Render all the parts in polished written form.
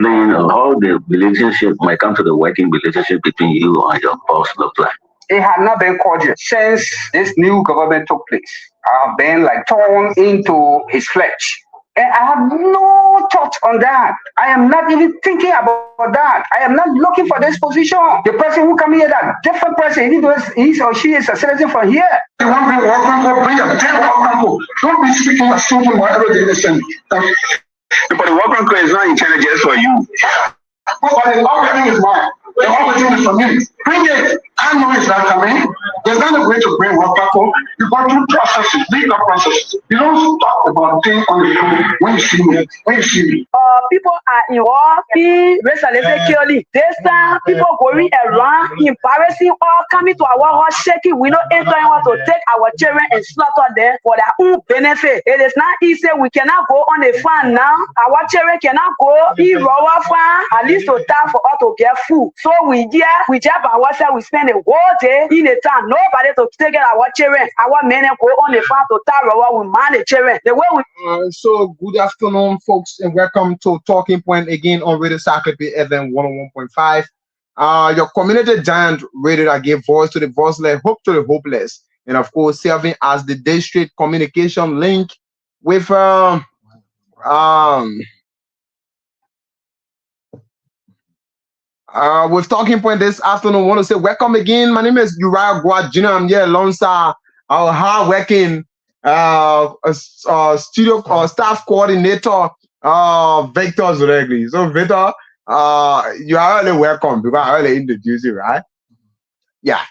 how the relationship might come to the working relationship between you and your boss look like? It had not been cordial since this new government took place. I have been like torn into his flesh. And I have no thought on that. I am not even thinking about that. I am not looking for this position. The person who come here, that different person, he or she is a citizen from here. You want to bring a dead work. Don't be speaking as something whatever they listen. But the work crew is not intended just for you. But the everything is mine. The opportunity is for me. Bring it. I know it's not coming. There's not a way to bring work people. You go through processes, legal processes. You don't talk about things on the phone when you see me. People are involved in Saclepea. This time, people going around, embarrassing or coming to our house shaking. We don't enter want to take our children and slaughter them for their own benefit. It is not easy. We cannot go on a farm now. Our children cannot go eat raw farm, at least to time for us to get food. So we jab ourselves, we spend the whole day in the town. Nobody to take care of our children. Our men go on the farm to tie raw, we man the children. The way we So good afternoon, folks, and welcome to Talking Point again on Radio Saclepea FM 101.5. Your community giant radio that give voice to the voiceless, hope to the hopeless, and of course serving as the district communication link with Talking Point this afternoon. I want to say welcome again. My name is Uriah Guajina. I'm here alongside our hard-working studio staff coordinator, Victor Zuregli. So Victor, you are really welcome because I already introduced you, right? Yeah.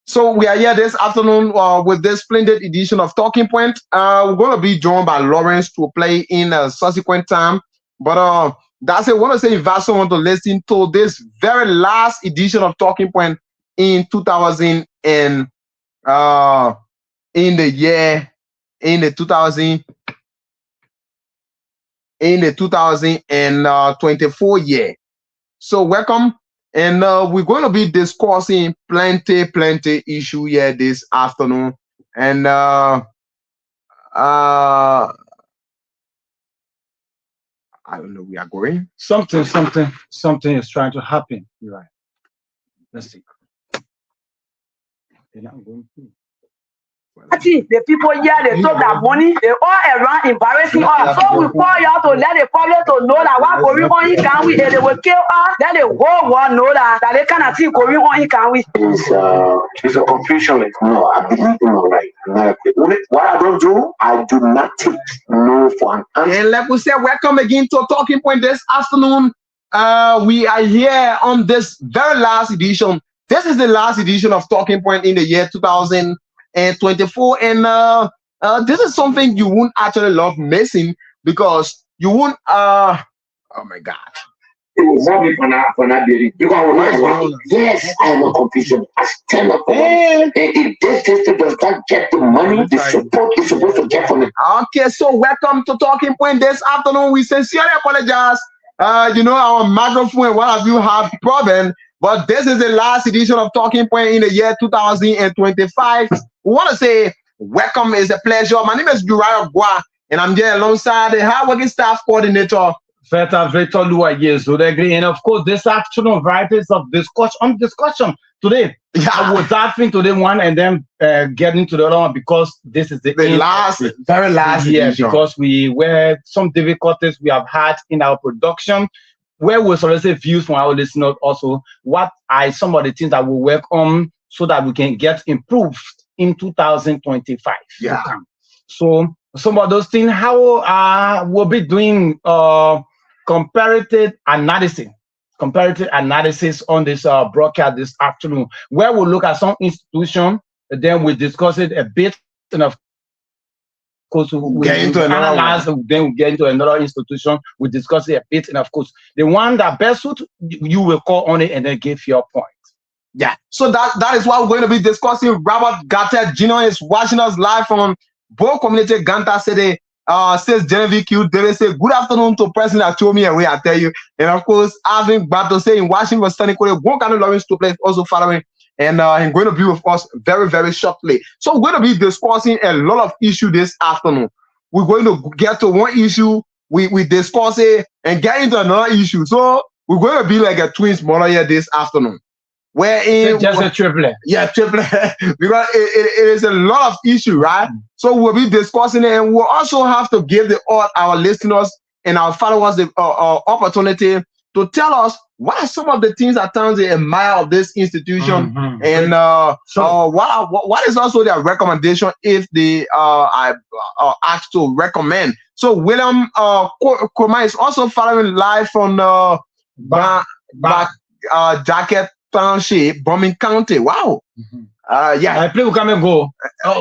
So we are here this afternoon with this splendid edition of Talking Point. We're going to be joined by Lawrence to play in a subsequent time. But that's it. I want to say if you want to listen to this very last edition of Talking Point in 2000 and in the 2024 year. So welcome, and we're going to be discussing plenty issue here this afternoon, and I don't know, we are going. Something is trying to happen. You're right. Let's see. They're not going through. the people here, they took that money, they all around embarrassing us. So we call y'all to let the public to know that what going on in can we, and they will kill us. Let the whole world know that they cannot see going on in can we. It's a confusion. No, I believe in right. What I don't do, I do not take no for an answer. And like we said, welcome again to Talking Point this afternoon. We are here on this very last edition. This is the last edition of Talking Point in the year 2024, and this is something you won't actually love missing because you won't. Oh my God! Yes, I am a confusion. I stand up for it. If this district does not get the money, the support is supposed to get from it. Okay, so welcome to Talking Point this afternoon. We sincerely apologize. You know, our microphone and what have you have problem, but this is the last edition of Talking Point in the year 2025. We want to say welcome. Is a pleasure. My name is Uriah Bois, and I'm here alongside the hardworking staff coordinator, Victor Lua. Yes, and of course, this afternoon, varieties of discussion today. Yeah. I was diving to the one and then getting to the other one because this is the very last year. Because we were some difficulties we have had in our production, where we solicit views from our listeners. Also, what are some of the things that we work on so that we can get improved in 2025. Yeah. So some of those things, how we'll be doing comparative analysis on this broadcast this afternoon, where we'll look at some institution, then we discuss it a bit, and of course we get into analyze, then we get into another institution, we discuss it a bit, and of course the one that best suits you will call on it and then give your point. Yeah, so that is what we're going to be discussing. Robert Gatter Jr. is watching us live from Bo Community, Ganta City. Says Genevieve Q. They say good afternoon to President Achomi, and we I tell you. And of course, Alvin Bato say in Washington, standing one kind of Lawrence to play also following, and he's going to be with us very shortly. So we're going to be discussing a lot of issues this afternoon. We're going to get to one issue we discuss it and get into another issue. So we're going to be like a twins model here this afternoon. Wherein just a triplet. Yeah, triplet. Because it is a lot of issue, right? So we'll be discussing it, and we'll also have to give our listeners and our followers the opportunity to tell us why some of the things at times they admire of this institution, and what is also their recommendation if they are asked to recommend. So William Koma is also following live from Jacket Township, Bombing County. Wow. Yeah. People come and go.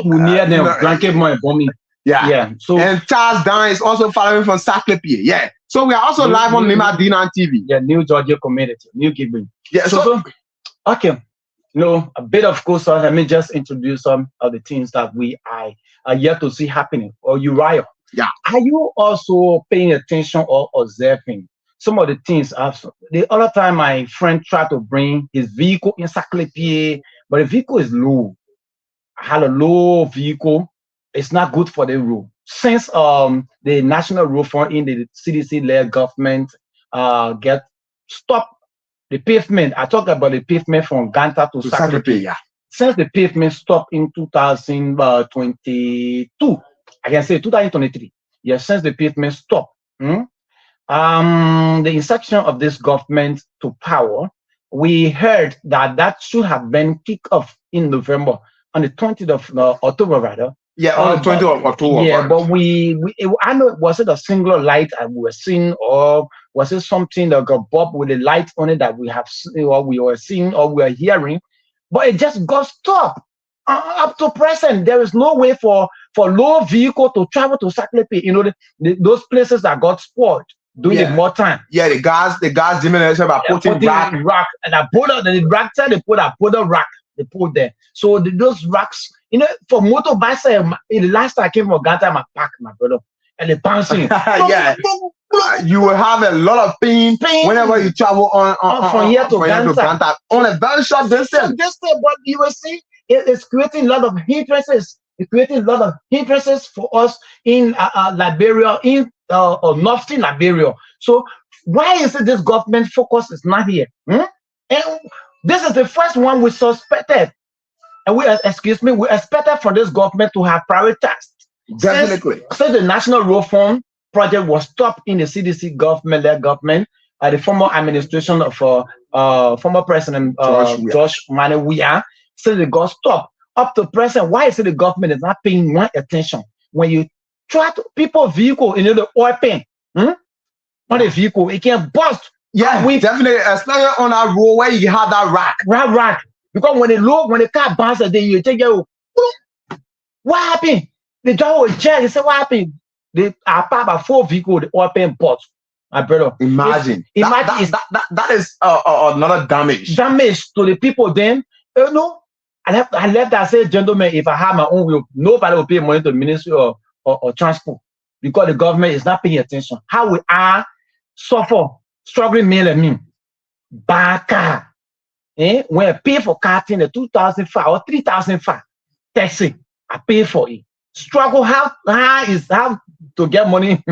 We near them. Blanket more bombing. Yeah. So and Charles Dan is also following from Saclepea. Yeah. So we are also live on Nimba D-9 TV. Yeah, New Georgia community, New Gibson. Yeah. So okay. A bit of course. Let me just introduce some of the things that we are yet to see happening. Or Uriah. Yeah. Are you also paying attention or observing some of the things? The other time my friend tried to bring his vehicle in Saclepea, but the vehicle is low. I had a low vehicle. It's not good for the road. Since the National Road Fund in the CDC-led government get stopped the pavement. I talk about the pavement from Ganta to Saclepea. Yeah. Since the pavement stopped in 2022, I can say 2023. Yes, since the pavement stopped. The inception of this government to power, we heard that should have been kicked off in November, on the 20th of October, rather. Yeah, on the 20th of October. Yeah, but I know, was it a single light that we were seeing, or was it something that got bob with a light on it that we have seen, or we were seeing, or we are hearing? But it just got stopped. Up to present, there is no way for low vehicle to travel to Saclepea. You know, those places that got spoiled during the more time. Yeah, the guys diminished by putting rock, and I put out the rack. They put a rack. They put there. So those racks, you know, for motorbikes. In the last time I came from Ganta, I packed my brother, and they bouncing. Yeah. You will have a lot of pain whenever you travel on from here to Ganta on a very short distance. But you will see, it's creating a lot of hindrances. It's creating a lot of hindrances for us in Liberia, in northern Liberia. So why is it this government focus is not here? And this is the first one we suspected, and we expected from this government to have prioritized. Definitely. Since the National Road Fund project was stopped in the CDC government, the former administration of former President George Weah, since it got stopped up to present. Why is it the government is not paying more attention when you try to people vehicle, you know, the oil pan on the vehicle, it can bust. Yeah, definitely, especially on that road where you have that rack. Because when the car bounces, then you take your what happened? The driver will check and say, what happened? They are part of 4 vehicles, the oil pan bust. My brother. Imagine that is another damage to the people. Then you know, I left that say, gentlemen, if I have my own wheel, nobody will pay money to the Ministry of Transport, because the government is not paying attention. How we are struggling men like me. Baka. When I pay for car in the 2005 or 3005 taxi, I pay for it. Struggle how to get money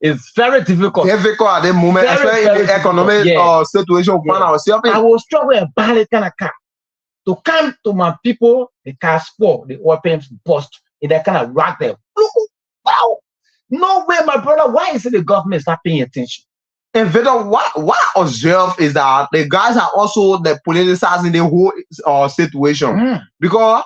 is very difficult. Difficult at the moment, especially in the economic situation we find ourselves in. I will struggle and buy that kind of car. To come to my people, the car spoiled, the oil pans bust, in that kind of rock there. Wow! No way, my brother. Why is it the government is not paying attention? And Victor, what I observe is that the guys are also the politicizing the whole situation, because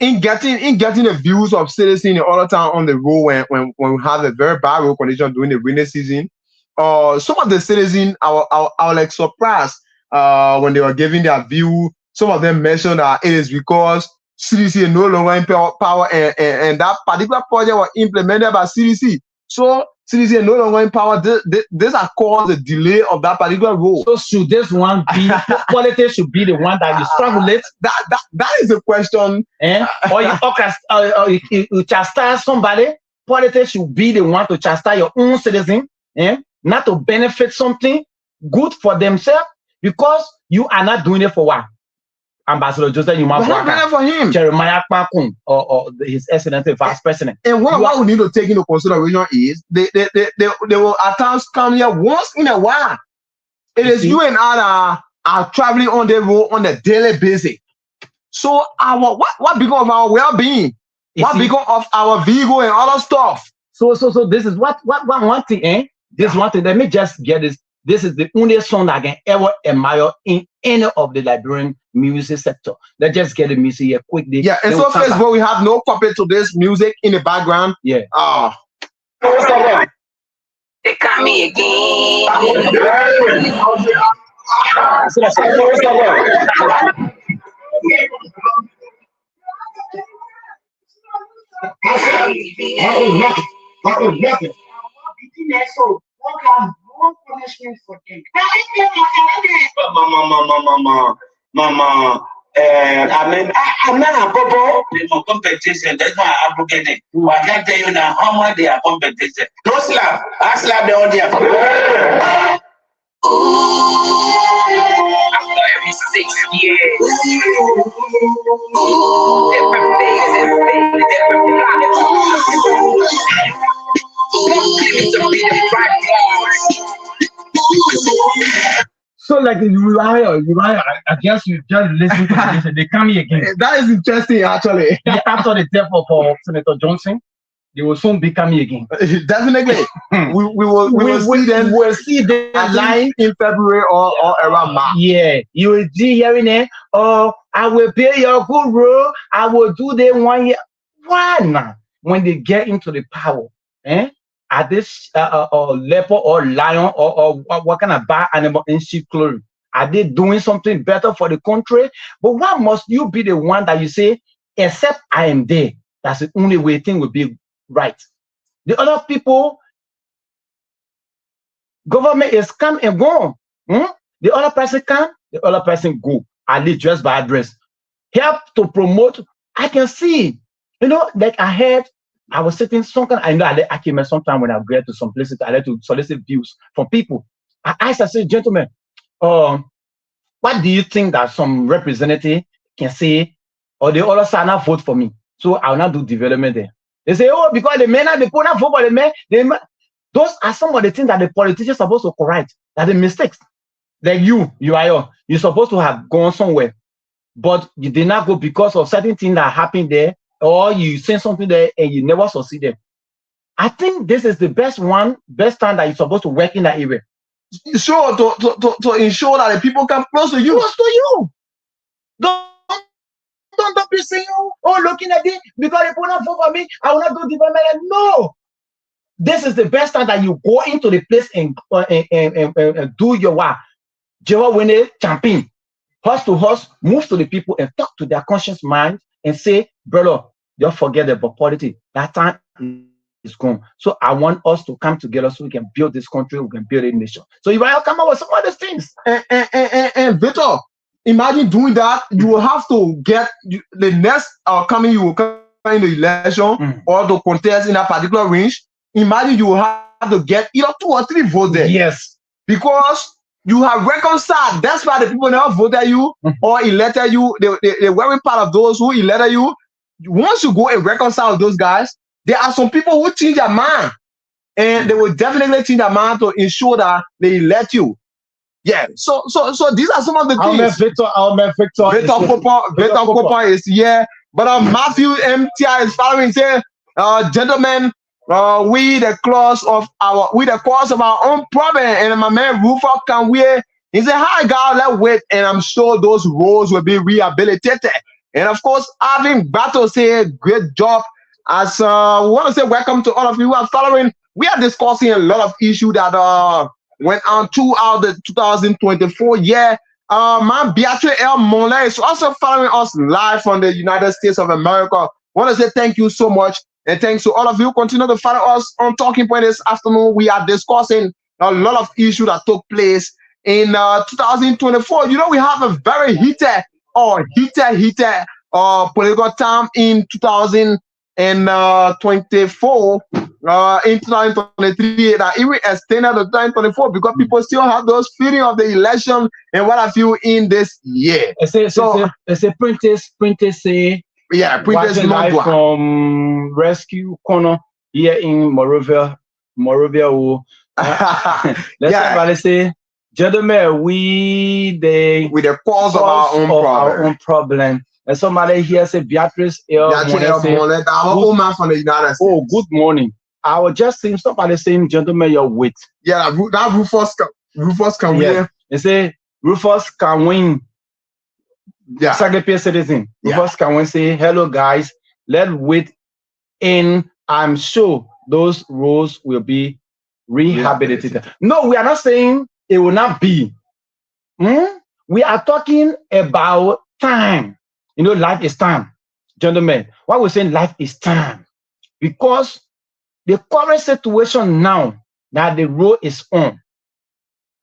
in getting the views of citizens all the time on the road when we have a very bad road condition during the rainy season, some of the citizens I was like surprised when they were giving their view. Some of them mentioned that it is because CDC is no longer in power, and that particular project was implemented by CDC. So CDC is no longer in power. This has caused the delay of that particular road. So should this one be politics should be the one that you struggle with? That is the question. Or you chastise somebody. Politics should be the one to chastise your own citizen, not to benefit something good for themselves, because you are not doing it for what? Ambassador Joseph Yuma for him. Jeremiah Kpakun, or his Excellency Vice President. And what we need to take into consideration is they will at times come here once in a while. It is you and I are traveling on the road on a daily basis. So what become of our well-being? What become of our vehicle and other stuff? So this is what one thing, eh? This one thing. Let me just get this. This is the only song that I can ever admire in any of the Liberian music sector. Let's just get the music here quickly. Yeah, and so first of all, we have no copy to this music in the background. Yeah. They got me again. Mama, I'm not a bubble. There's no competition. That's why I'm advocating. I can't tell you now how much they are competition. Don't slap. I slap the audience. After every 6 years, different phases, different planets. So like Uriah, I guess you just listen to this and they come here again. That is interesting, actually. Yeah, after the death of Senator Johnson, they will soon be coming again. Definitely. we will see them live in February or around March. Yeah, you will be hearing it. Oh, I will pay your good role. I will do the 1 year. Why not? When they get into the power, at this leopard or lion or what kind of bad animal in sheep clothing, are they doing something better for the country? But why must you be the one that you say, except I am there? That's the only way thing will be right. The other people, government is come and go. The other person come, the other person go. At least just by address. Help to promote. I can see, like I heard. I was sitting sometimes. I know I came sometimes when I get to some places. I like to solicit views from people. I asked, I said, gentlemen, what do you think that some representative can say, or the other side not vote for me, so I will not do development there? They say, oh, because the men they put not vote for the men. Those are some of the things that the politicians are supposed to correct. That the mistakes. Like you're supposed to have gone somewhere, but you did not go because of certain things that happened there. Or you say something there and you never succeeded. I think this is the best time that you're supposed to work in that area. Sure, to ensure that the people come close to you. Close to you. Don't be saying, oh, looking at it, because they put not vote for me, I will not do development. No. This is the best time that you go into the place and do your work. Jehovah Winnie champion. Horse to horse, move to the people and talk to their conscious mind. And say, brother, don't forget about politics. That time is gone. So I want us to come together so we can build this country, we can build a nation. So if I come up with some other things. And Victor, imagine doing that. You will have to get the next coming, you will come in the election or to contest in a particular range. Imagine you will have to get either 2 or 3 votes there. Yes. Because you have reconciled. That's why the people never voted you or elected you. They were part of those who elected you. Once you go and reconcile with those guys, there are some people who change their mind. And they will definitely change their mind to ensure that they elect you. Yeah. So these are some of the things. Victor Cooper is here. But Matthew MTI is following, say, gentlemen, we the cause of our own problem. And my man Rufus can wear. He said, hi God, let's wait, and I'm sure those roads will be rehabilitated. And of course, Arvin Battle said, great job. As we want to say welcome to all of you who are following. We are discussing a lot of issues that went on throughout the 2024 year. Man Beatrice L. Mola is also following us live from the United States of America. I want to say thank you so much. And thanks to all of you. Continue to follow us on Talking Point this afternoon. We are discussing a lot of issues that took place in 2024. We have a very heated political time in 2024. in 2023 that even extended to 2024 because people still have those feeling of the election and what have you in this year. It's a printers say printers live from Rescue Corner here in Morovia. Let's say, gentlemen, with the cause of our own problem. And somebody here say Beatrice from the United States. Oh, good morning. I was just saying somebody saying, gentlemen, you're with. Yeah, that Rufus can win. They say Rufus can win. Yeah. Saclepea citizen. Rufus can win. Say hello guys. Let's wait in. I'm sure those roads will be rehabilitated. No, we are not saying it will not be. We are talking about time. You know, life is time, gentlemen. Why we're saying life is time? Because the current situation now that the road is on,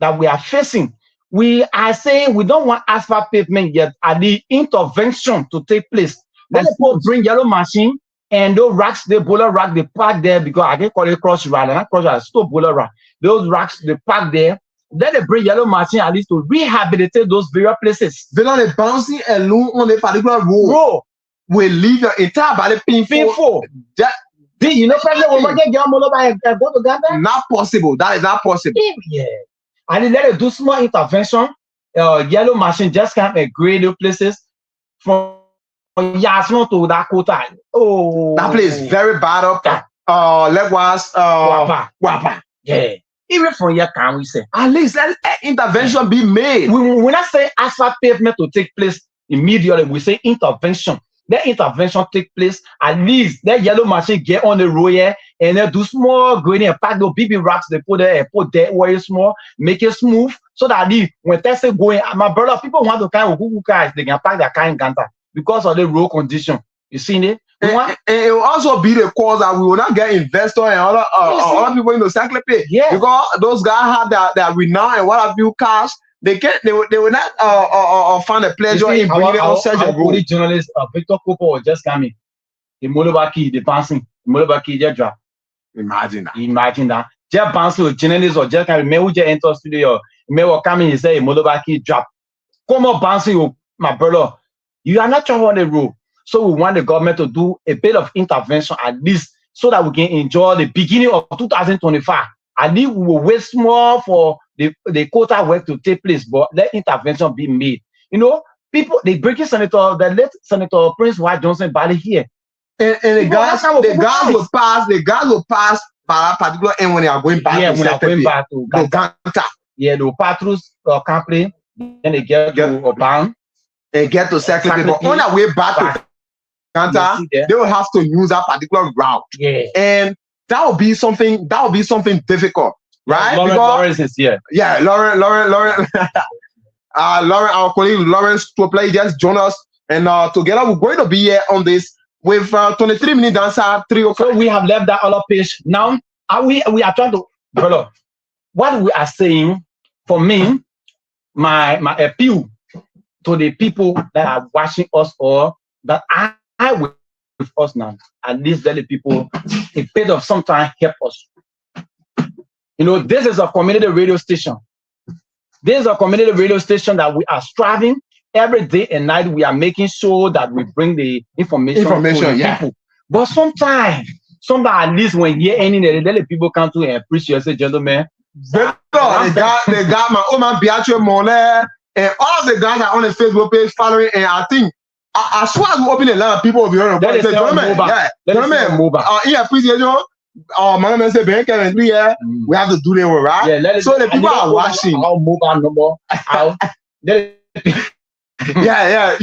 that we are facing, we are saying we don't want asphalt pavement yet. At the intervention to take place, let people bring yellow machine and those racks, the bowler rack, they park there because I can call it cross ride, not cross ride, still bowler rack. Those racks they park there. Then they bring yellow machine at least to rehabilitate those various places. They don't bouncing alone on a particular road. Will leave your entire body painful. You know, go to Ghana? Not possible. That is not possible. Yeah. And then let it do small intervention. Yellow machine just can't grade the places from Yasmo to Dakota. Oh, that place is very bad up. Likewise, Wapa. Yeah. Even from here, can we say at least let intervention be made? We not say asphalt pavement to take place immediately. We say intervention. That intervention take place. At least that yellow machine get on the road here and they do small grading and pack those BB racks. They put there and put there where it's small, make it smooth so that when Tesla going, my brother, people want to kind of Google cars, they can pack their car in Ganta because of the road condition. You seen it? And it will also be the cause that we will not get investors and other people in the Saclepea. Yeah. Because those guys have their renown and what have you cash. They will not find a pleasure in bringing on such a road. Journalist Victor Kopo just coming. The Molobaki, the bouncing, the Molobaki just drop. Imagine that. Just bouncing with journalists or just coming. May we just enter studio. May we come in and say Molobaki drop. Come on, bouncing, my brother. You are not traveling on the road. So we want the government to do a bit of intervention at least so that we can enjoy the beginning of 2025. At least we will wait more for the quota work to take place, but let intervention be made. You know, people, the breaking senator, the late Senator Prince White Johnson Bali here. And the guys will pass by a particular end when they are going back to Ganta. Yeah, they will pass through Campley, then they get to Oban. And get to Saclepea, but on their way back to Ganta, they will have to use that particular route. Yeah. And that will be something difficult, right? Lawrence is here. Yeah, Lauren, our colleague Lawrence Saclepea just joined us, and together we're going to be here on this with 23 minutes dancer 3 o'clock. So we have left that other page. Now we are trying to, brother, what we are saying, for me, my appeal to the people that are watching us or that are with us now, at least let the people a bit of some time help us. You know, this is a community radio station. This is a community radio station that we are striving every day and night. We are making sure that we bring the information to the people. But sometimes at least when you're ending it, let the people come to and appreciate, say, gentlemen. They got my own Beatrice Monet. And all of the guys are on the Facebook page following, and I think as soon as we open a lot of people will be on the board. We have to do them right. Yeah, so the people are watching. Our mobile number. We're going to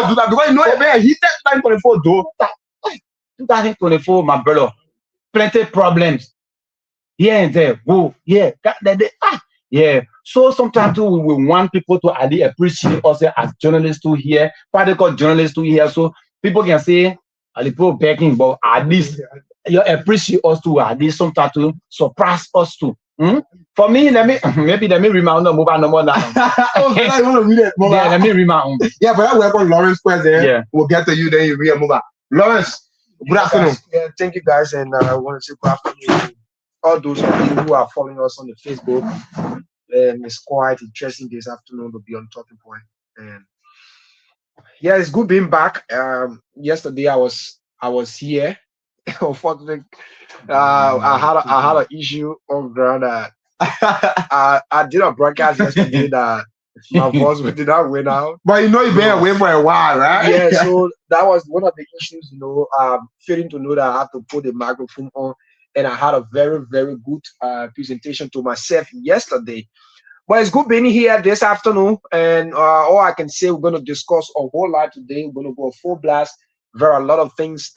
do that because you know he said 2024 though. 2024, my brother, plenty problems here and there. Whoa, yeah, yeah. So sometimes too, we want people to at least appreciate us as journalists to hear, particular journalists to hear. So people can say, people begging, but at least you appreciate us too. At least sometimes to surprise us too. For me, let me read my own mobile number now. I want to read it. Yeah, let me read my own. Yeah, but I welcome Lawrence first. We'll get to you. Then you read a mobile. Lawrence, Good afternoon. Yeah, thank you guys, and I want to say good afternoon to all those of you who are following us on the Facebook. And it's quite interesting this afternoon to be on Talking Point. And yeah, it's good being back. Yesterday I was here. Unfortunately, I had an issue on ground that I did a broadcast yesterday that my voice did not win out. But you know you've been away for a while, right? Yeah, so that was one of the issues, failing to know that I had to put the microphone on, and I had a very, very good presentation to myself yesterday. But it's good being here this afternoon, and all I can say, we're going to discuss a whole lot today. We're going to go full blast. There are a lot of things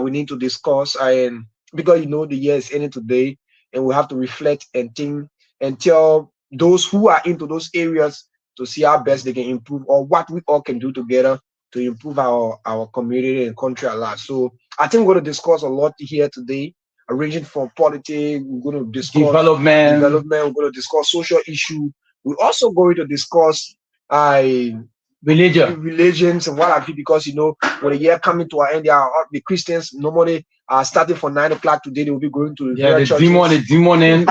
we need to discuss, and because the year is ending today, and we have to reflect and think and tell those who are into those areas to see how best they can improve, or what we all can do together to improve our community and country a lot. So I think we're going to discuss a lot here today, ranging from politics. We're going to discuss development. We're going to discuss social issues. We're also going to discuss religions and what have you, because when the year coming to an end, the Christians normally starting from 9 o'clock today, they will be going to the demon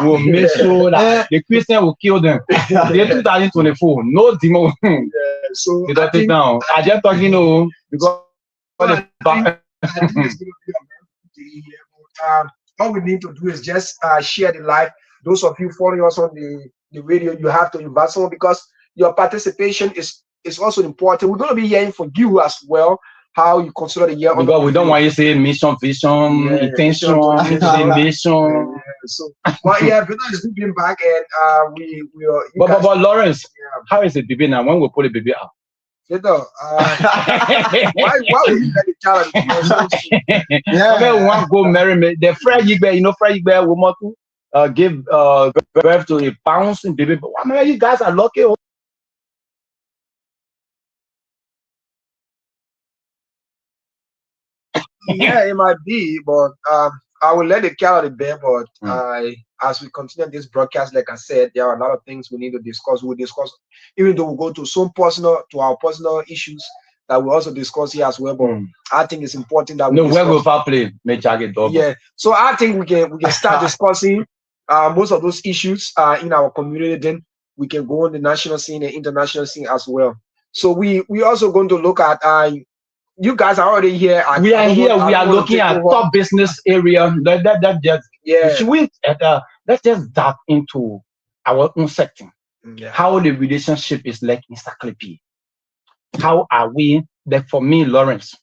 will make sure that the Christian will kill them. They're 2024, no demon. So they don't take down. I just thought because I think it's going to be a very good day. All we need to do is just share the live. Those of you following us on the radio, you have to invite someone, because your participation is also important. We're going to be hearing from you as well, how you consider the year. Because we don't want you to say mission, vision, intention, nation. So, but yeah, Victor is being back, and we are. But Lawrence, how is the baby now? When we put the baby out? Victor, why would you let the child? Okay, we want to go marry me. The Fred Yigbe, woman too. Give birth to a bouncing baby. But I mean, you guys are lucky. Yeah, it might be, but I will let the cat out of the bed. But as we continue this broadcast, like I said, there are a lot of things we need to discuss. We'll discuss, even though we'll go to our personal issues that we also discuss here as well. But I think it's important that we where will I play? Yeah, so I think we can start discussing most of those issues in our community. Then we can go on the national scene and international scene as well. So we also going to look at you guys are already here. We are here. We are looking at top business area. That just Should we let's just dive into our own sector. How the relationship is like in Saclepea. How are we? Like for me, Lawrence,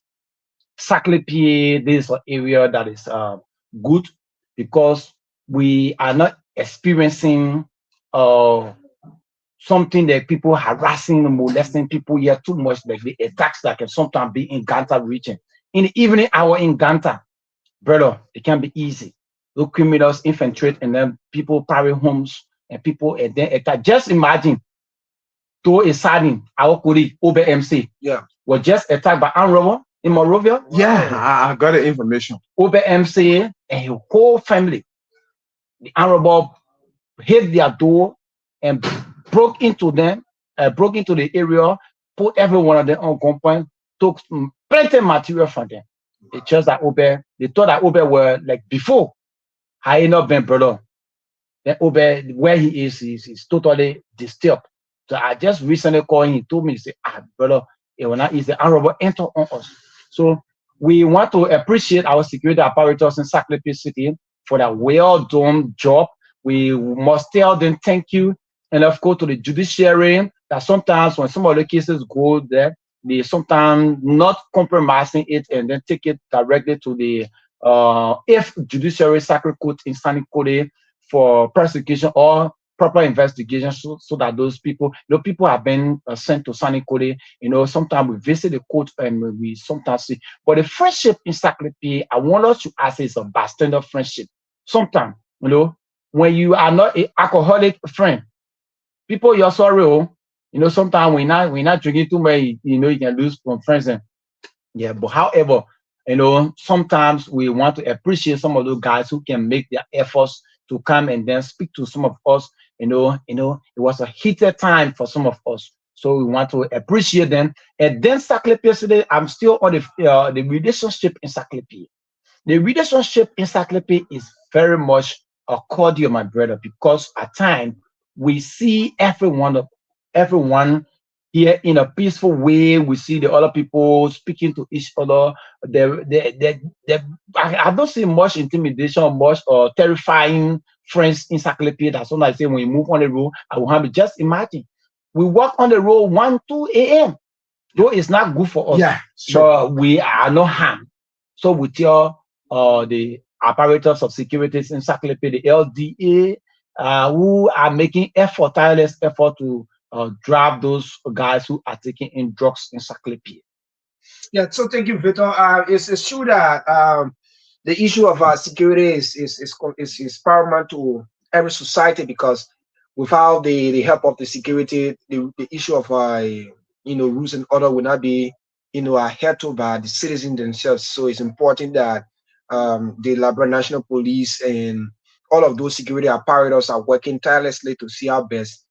Saclepea, this is an area that is good because we are not experiencing something that people harassing and molesting people here too much, like the attacks that can sometimes be in Ganta region. In the evening hour in Ganta, brother, it can be easy. Those criminals infiltrate and then people private homes and people and then attack. Just imagine, to a sardine, our colleague OBMC, was just attacked by armed robber in Morovia. Yeah, I got the information. OBMC and his whole family, the armed robber hit their door and broke into the area, put every one of them on gunpoint, took plenty of material from them. It's just that they thought that Obe were like before. I ain't not been brother. Then Obe, where he is totally disturbed. So I just recently called him. He told me, he said, brother, it will not easy. Honorable enter on us. So we want to appreciate our security apparatus in Saclepea City for that well done job. We must tell them thank you. And of course, to the judiciary, that sometimes when some of the cases go there, they sometimes not compromising it and then take it directly to the if judiciary sacred court in Sani Kode for prosecution or proper investigation, so that those people, people have been sent to Sani Kode. Sometimes we visit the court and we sometimes see. But the friendship in Saclepea, I want us to ask, is a bystander friendship. Sometimes, when you are not an alcoholic friend, people you're sorry, sometimes we're not drinking too much, you can lose from friends. But however, sometimes we want to appreciate some of those guys who can make their efforts to come and then speak to some of us. It was a heated time for some of us. So we want to appreciate them. And then Saclepea today, I'm still on the relationship in Saclepea. The relationship in Saclepea is very much a cordial, my brother, because at times we see everyone here in a peaceful way. We see the other people speaking to each other. I don't see much intimidation, much or terrifying friends in Saclepea. That's what I say when we move on the road. I will have to just imagine. We walk on the road 1, 2 a.m. Though it's not good for us. Yeah, sure. But we are not harmed. So we tell the apparatus of securities in Saclepea, the LDA, who are making tireless effort to drive those guys who are taking in drugs in Saclepea. Yeah, so thank you, Victor. It's true that the issue of security is paramount to every society, because without the help of the security, the issue of rules and order will not be adhered to by the citizens themselves. So it's important that the Liberia National Police and all of those security apparatus are working tirelessly to see how best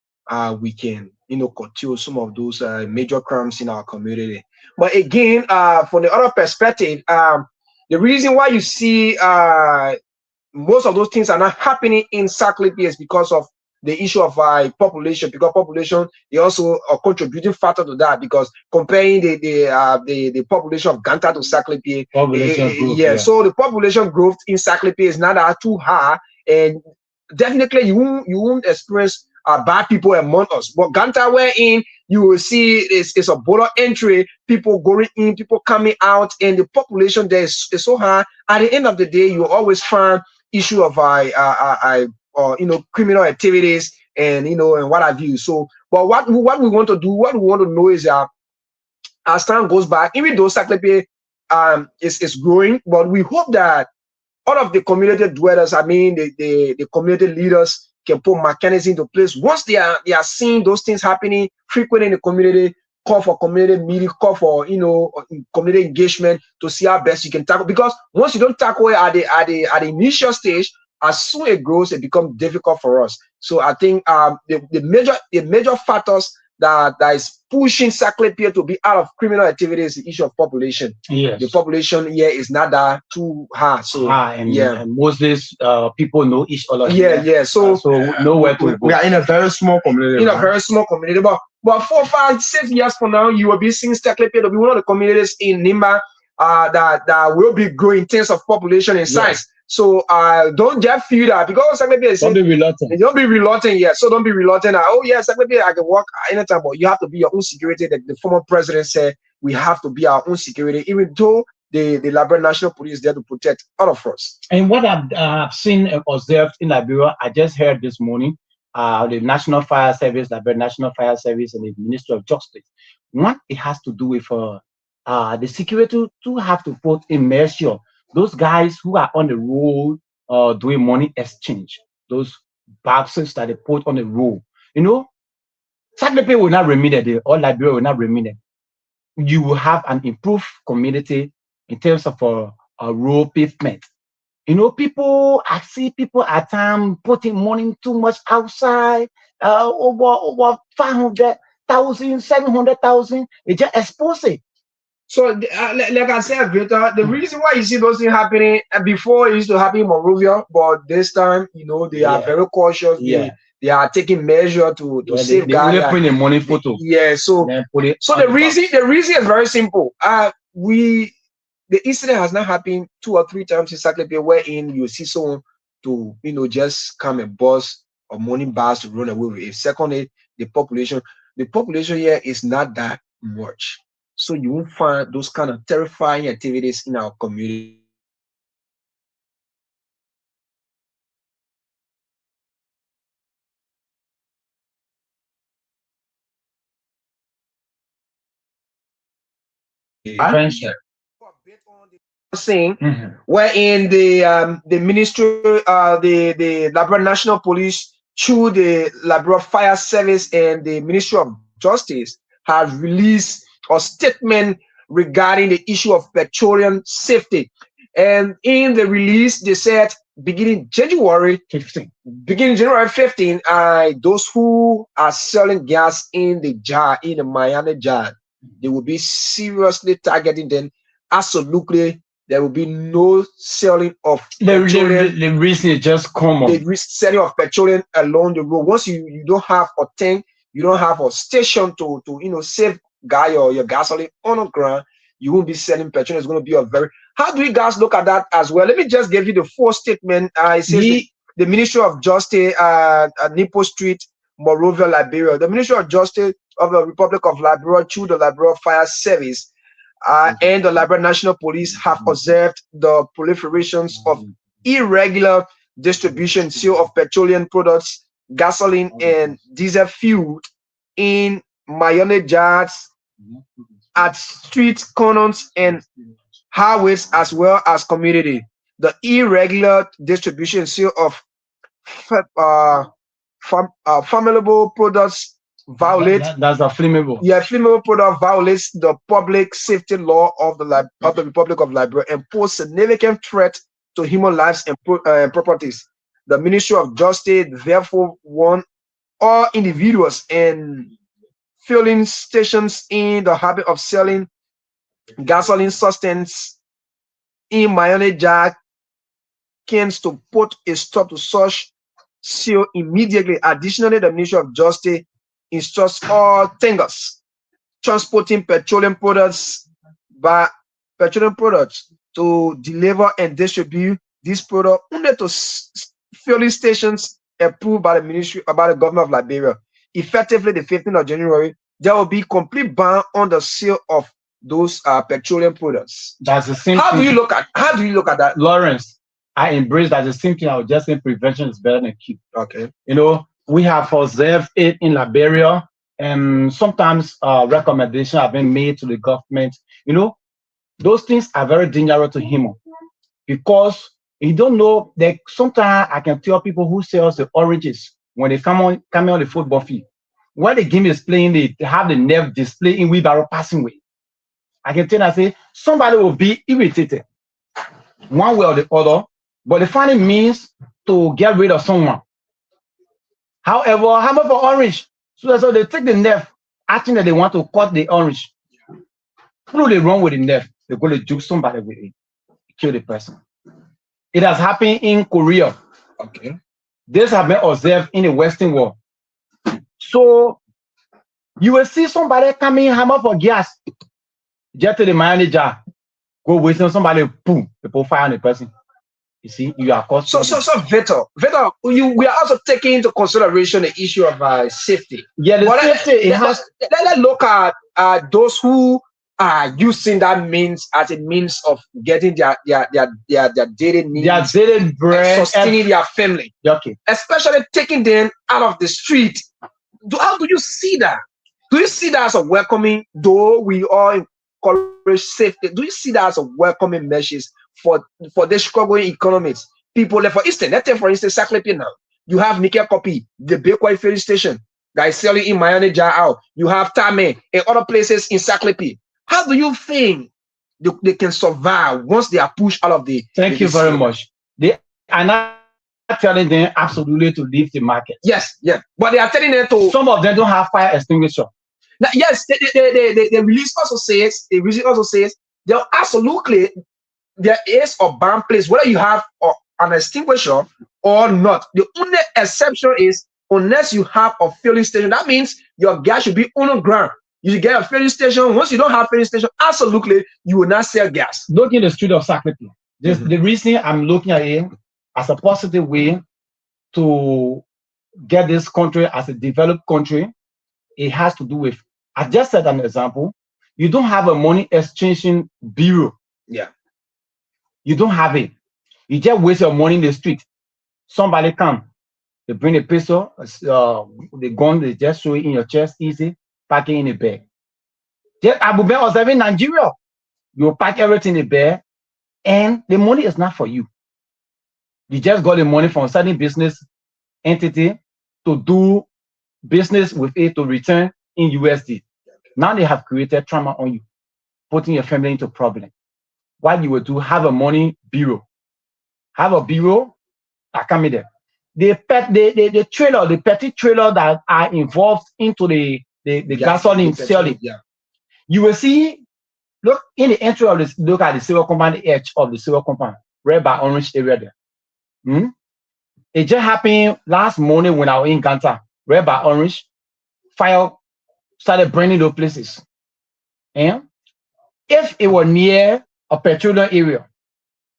we can curtail some of those major crimes in our community. But again, from the other perspective, the reason why you see most of those things are not happening in Saclepea is because of the issue of population, because population is also a contributing factor to that, because comparing the population of Ganta to Saclepea, so the population growth in Saclepea is not that too high, and definitely you won't experience bad people among us. But Ganta, wherein you will see it's a border entry, people going in, people coming out, and the population there is so high. At the end of the day, you always find issue of criminal activities and and what have you. So, but what we want to do, what we want to know is as time goes by, even though Saclepea is growing, but we hope that all of the community dwellers, the community leaders, can put mechanisms into place. Once they are seeing those things happening frequently in the community, call for community meeting, call for community engagement to see how best you can tackle. Because once you don't tackle it at the initial stage, as soon as it grows, it becomes difficult for us. So I think the major factors that is pushing Saclepea to be out of criminal activity is the issue of population. Yes. The population here is not that too high. So and mostly people know each other. So nowhere to go. We are in a very small community. Very small community. But 4, 5, 6 years from now, you will be seeing Saclepea to be one of the communities in Nimba that will be growing in terms of population and size. Yes. So don't just feel that because Saclepea is don't be reluctant. Don't be reluctant, So don't be reluctant. Saclepea, I can work anytime, but you have to be your own security. The former president said we have to be our own security, even though the Liberia National Police is there to protect all of us. And what I've seen and observed in Liberia, I just heard this morning, the National Fire Service, Liberia National Fire Service, and the Ministry of Justice. One, it has to do with the security to have to put in measure those guys who are on the road doing money exchange, those boxes that they put on the road. Saclepea will not remain there, or Liberia will not remain there. You will have an improved community in terms of a road pavement. I see people at times putting money too much outside, over 500,000, 700,000. It just expose it. So, like I said, Victor, the reason why you see those things happening, before it used to happen in Monrovia, but this time, they are very cautious. They are taking measures to safeguard. They put in money photo. So the reason is very simple. The incident has not happened 2 or 3 times in Saclepea, wherein you see someone to just come and bust or money bars to run away with it. Secondly, the population here is not that much. So you won't find those kind of terrifying activities in our community. Wherein the ministry, the Liberia National Police, through the Liberia Fire Service and the Ministry of Justice, have released a statement regarding the issue of petroleum safety. And in the release, they said beginning January 15, those who are selling gas in the jar, in the Miami jar, they will be seriously targeting them. Absolutely, there will be no selling of petroleum. The reason is just common. The risk selling of petroleum along the road. Once you don't have a tank, you don't have a station to save your gasoline on the ground, you won't be selling petroleum. It's going to be a very. How do you guys look at that as well? Let me just give you the full statement. It says the Ministry of Justice at Nipo Street, Monrovia, Liberia. The Ministry of Justice of the Republic of Liberia through the Liberia Fire Service and the Liberia National Police have observed the proliferations of irregular distribution, sale of petroleum products, gasoline, and diesel fuel in mayonnaise jars at street corners and highways as well as community. The irregular distribution sale of flammable products violates. That's a flammable. Yeah, flammable product violates the public safety law of the Republic of Liberia and pose significant threat to human lives and properties. The Ministry of Justice therefore warned all individuals and filling stations in the habit of selling gasoline substance in mayonnaise jar cans to put a stop to such sale immediately. Additionally, the Ministry of Justice instructs all tankers transporting petroleum products to deliver and distribute this product only to filling stations approved by the ministry, by the government of Liberia. Effectively, the 15th of January, there will be complete ban on the sale of those petroleum products. That's the same. How do you look at that, Lawrence? I embrace that. The same thing. I would just say prevention is better than cure. Okay. We have observed it in Liberia, and sometimes recommendations have been made to the government. Those things are very dangerous to him because you don't know that sometimes I can tell people who sells the oranges when they come on the football field. When the game is playing, they have the nerve display in wheelbarrow passing way. I can tell I say somebody will be irritated one way or the other, but they find it means to get rid of someone. However, how much for orange? So they take the nerve, acting that they want to cut the orange. Who do they run with the nerve? They're going to juke somebody with it, kill the person. It has happened in Korea. Okay. This has been observed in the Western world. So you will see somebody coming hammer for gas, get to the manager, go waiting somebody, boom, people fire on the person. You see, you are caught. So Victor, we are also taking into consideration the issue of safety. Yeah, safety. Let's look at those who are using that means as a means of getting their daily needs, their daily bread, sustaining their family. Okay. Especially taking them out of the street. How do you see that? Do you see that as a welcoming, though we all encourage safety? Do you see that as a welcoming measures for the struggling economies? People, like for instance, let's take for instance Saclepea now. You have Nickel Copy, the Bakery filling station that is selling in Miami jar out. You have Tame and other places in Saclepea. How do you think they can survive once they are pushed out of the? Thank you very much. They are not telling them absolutely to leave the market. Yes, yeah, but they are telling them to. Some of them don't have fire extinguisher. Now, yes, the release also says there absolutely there is a ban place whether you have an extinguisher or not. The only exception is unless you have a filling station. That means your gas should be on the ground. You get a filling station. Once you don't have filling station, absolutely you will not sell gas. Look in the street of Saclepea. The reason I'm looking at it as a positive way to get this country as a developed country, it has to do with, I just said an example, you don't have a money exchanging bureau. Yeah. You don't have it. You just waste your money in the street. Somebody come, they bring a pistol, the gun, they just show it in your chest, easy, pack it in a bag. Just Abu Bakr was in Nigeria. You pack everything in a bag, and the money is not for you. You just got the money from a certain business entity to do business with it to return in USD. Now they have created trauma on you, putting your family into problem. What you will do, have a money bureau. Have a bureau are coming there. The trailer, the petty trailer that are involved into the gasoline selling. Yeah. You will see, look in the entry of this, look at the silver compound, the edge of the silver compound, red by orange area there. It just happened last morning when I was in Ganta, red by orange, fire started burning those places. And if it were near a petroleum area,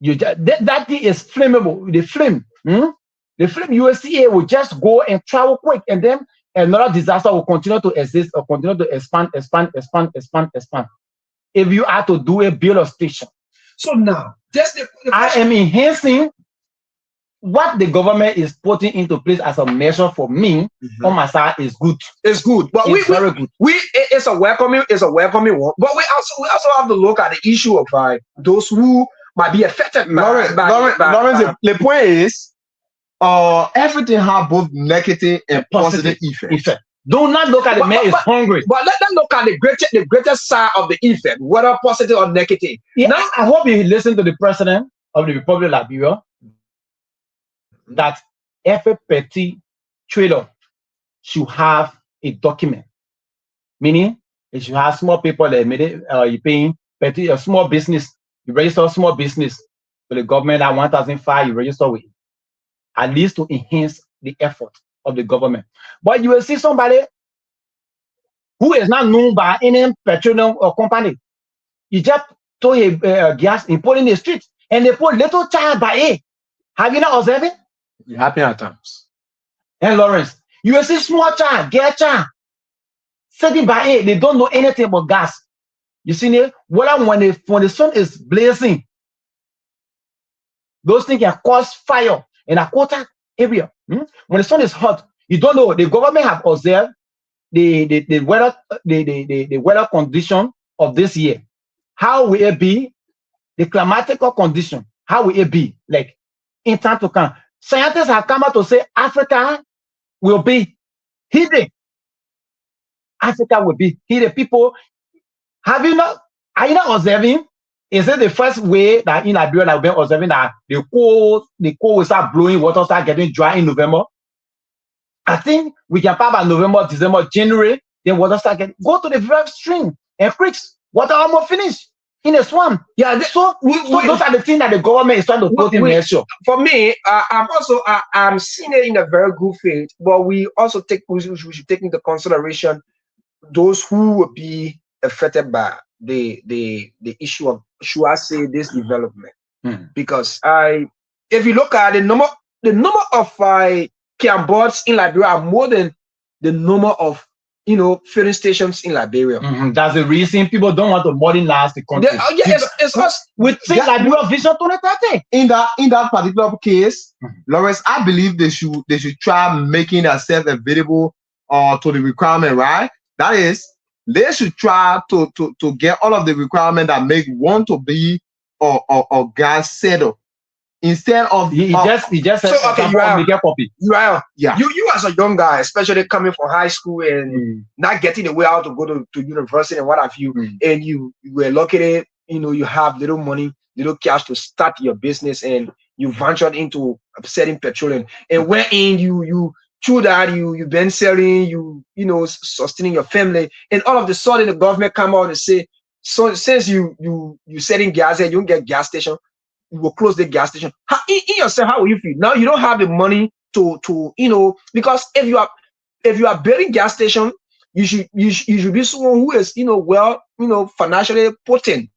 that thing is flammable. The flame, you will see it will just go and travel quick, and then another disaster will continue to exist or continue to expand. If you are to do a build a station. So now, I am enhancing what the government is putting into place as a measure for me on my side is good. It's good, but it's very good. It's a welcoming one. But we also have to look at the issue of those who might be affected. Lawrence, the point is, everything have both negative and positive effect. Do not look at the man is hungry. But let's look at the greatest side of the effect, whether positive or negative. Yeah, now, I hope you listen to the president of the Republic of Liberia, that every petty trader should have a document, meaning it should have small people that made it, you paying petty a small business, you register a small business for the government at 1,005, you register with, at least to enhance the effort of the government. But you will see somebody who is not known by any petroleum or company. You just throw a gas and put in the street, and they put little child by it. Have you not observed it? It happens at times. And Lawrence, you will see small child, girl child, sitting by it. They don't know anything about gas. You see it? When the sun is blazing, those things can cause fire in a quarter area. When the sun is hot, you don't know. The government have observed the weather condition of this year. How will it be? The climatical condition. How will it be? Like in time to come. Scientists have come out to say Africa will be hidden. Africa will be hidden. People, are you not observing? Is it the first way that in Liberia that we've been observing that the cold will start blowing, water start getting dry in November? I think we can pass by November, December, January, then water start getting, go to the very stream and creeks, water almost finished in a swamp. Yeah, so those are the things that the government is trying to put in measure. For me, I'm seeing it in a very good faith, but we also we should take into consideration those who will be affected by the issue of, should I say, this development. Because if you look at the number of camp boards in Liberia are more than the number of filling stations in Liberia. That's the reason people don't want to modernize the country. It's us. We think Liberia Vision 2030. In that particular case, Lawrence, I believe they should try making themselves available to the requirement, right? That is, they should try to get all of the requirements that make one to be a gas settle. Instead of he just said, so, okay, you as a young guy, especially coming from high school and not getting the way out to go to university and what have you, and you were lucky, you have little money, little cash to start your business, and you ventured into selling petroleum, and wherein you through that you've been selling, sustaining your family, and all of a sudden the government come out and say, so since you selling gas and you don't get gas station, you will close the gas station. In yourself, how will you feel? Now you don't have the money to because if you are building gas station, you should be someone who is financially potent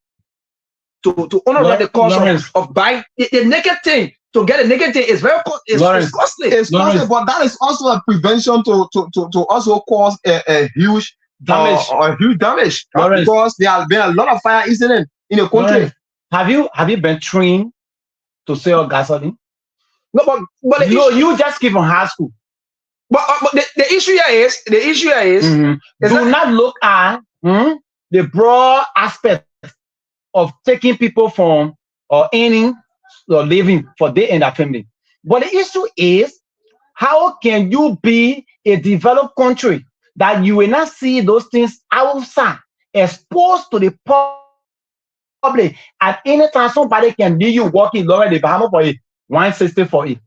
to honor the cost of buying the naked thing. To get a naked thing is very costly. It's costly, but that is also a prevention to also cause a huge damage. Because there have been a lot of fire incidents in the country. Have you been trained to sell gasoline? No, but you just came from high school. But the issue here is do not look at the broad aspect of taking people from or earning or living for they and their family. But the issue is, how can you be a developed country that you will not see those things outside, exposed to the public at any time? Somebody can be you walking lower the Bahama for it, 160 for it.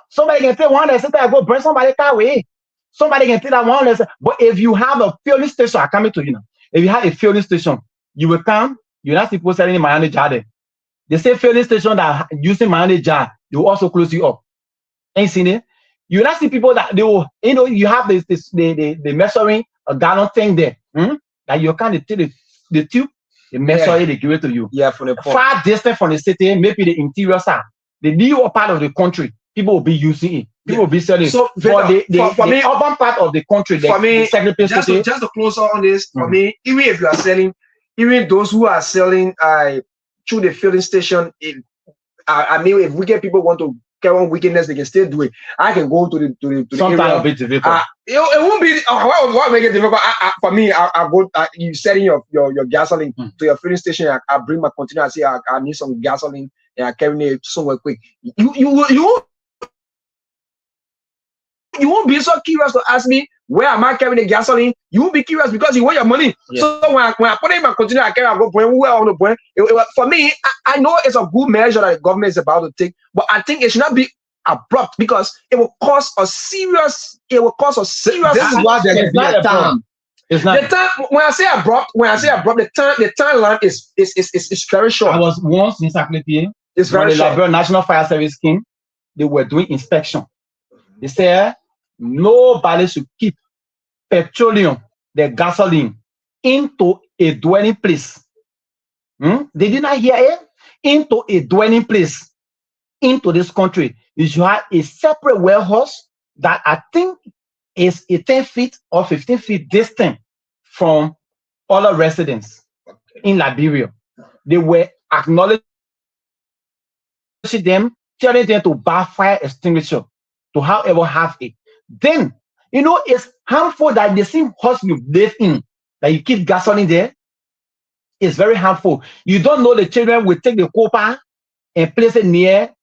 Somebody can say one lesson, I go burn somebody car away. Somebody can say that one lesson. But if you have a fueling station, I'm coming to you now. If you have a fueling station, you will come, you not see people selling Miami jar there. They say fueling station that using Miami jar, they will also close you up. Ain't seen it? You not see people that they will, you have the measuring a gallon thing there. That you can take the tube, the measure they give it to you. Yeah, for the far distant from the city, maybe the interior side, the newer part of the country, people will be using it. People will be selling. So for the urban part of the country, for me, just to close on this, for me, even if you are selling, even those who are selling through the filling station, I mean, if we get people want to carry on wickedness, they can still do it. I can go to the sometimes a bit difficult. It won't be what make it difficult. For me, I go you selling your gasoline to your filling station. I bring my container. I say I need some gasoline and I carry it somewhere quick. You won't be so curious to ask me where am I carrying the gasoline. You won't be curious because you want your money. Yeah. So when I put it in my container, I go where I want to point. For me, I know it's a good measure that the government is about to take, but I think it should not be abrupt because it will cause a serious. This is why there's not a time. It's not the time. When I say abrupt, the timeline is very short. I was once in Saclepea. It's very short. The Liberia National Fire Service came. They were doing inspection. They said nobody should keep petroleum, the gasoline, into a dwelling place. They did not hear it. Into a dwelling place, into this country. You should have a separate warehouse that I think is a 10 feet or 15 feet distant from other residents in Liberia. They were acknowledging them, telling them to buy fire extinguisher, to however have it. Then, it's harmful that the same house you live in, that you keep gasoline there, is very harmful. You don't know the children will take the copper and place it near,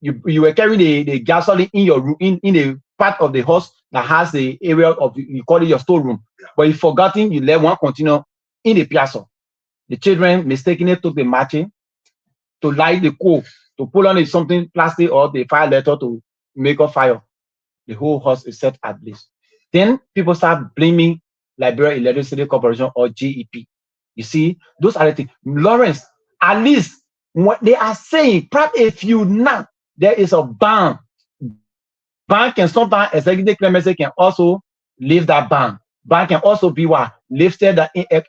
you were carrying the gasoline in your room, in the part of the house that has the area of, you call it your storeroom. But you forgotten, you left one container in the piazza. The children mistakenly took the matching to light the coal, to pull on something plastic or the fire letter to make a fire. The whole house is set ablaze. Then people start blaming Liberia Electricity Corporation or GEP. You see, those are the things. Lawrence, at least what they are saying, perhaps if you not, there is a ban. Ban can sometimes, executive clemency can also lift that ban. Ban can also be what lifted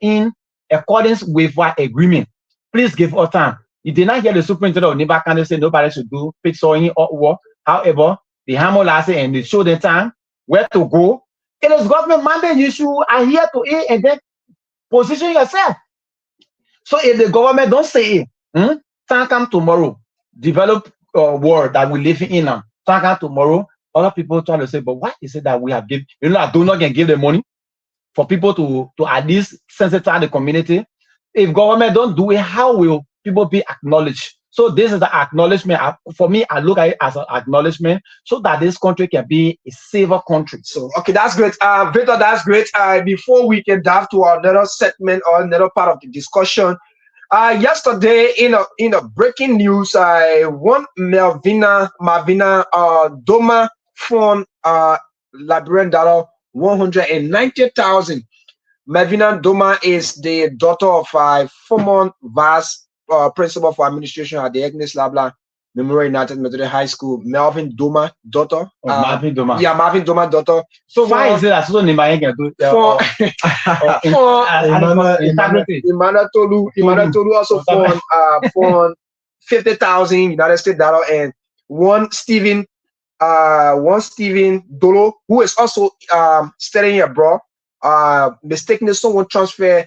in accordance with what agreement. Please give us time. You did not hear the superintendent of Nimba County say nobody should do pixel or war. However, the hammer last and they show the time where to go. It is government mandate. You should adhere to it and then position yourself. So if the government don't say it, time come tomorrow, develop a world that we live in now. Time come tomorrow, other people try to say, but why is it that we have given? I do not can give the money for people to at least sensitize the community. If government don't do it, how will people be acknowledged? So this is the acknowledgement. For me, I look at it as an acknowledgement so that this country can be a safer country. So, okay, that's great. Victor, that's great. Before we can dive to another segment or another part of the discussion, yesterday in a breaking news, one Marvina Doma from Liberian dollar 190,000. Marvina Doma is the daughter of former vice principal for administration at the Agnes Labla Memorial United Methodist High School, Marvin Doma, daughter. Marvin Doma. Yeah, Marvin Doma, daughter. So why is it that so Nimba can do Emmanuel Tolu also for 50,000 United States dollar, and one Stephen Dolo, who is also studying abroad, mistakenly someone transfer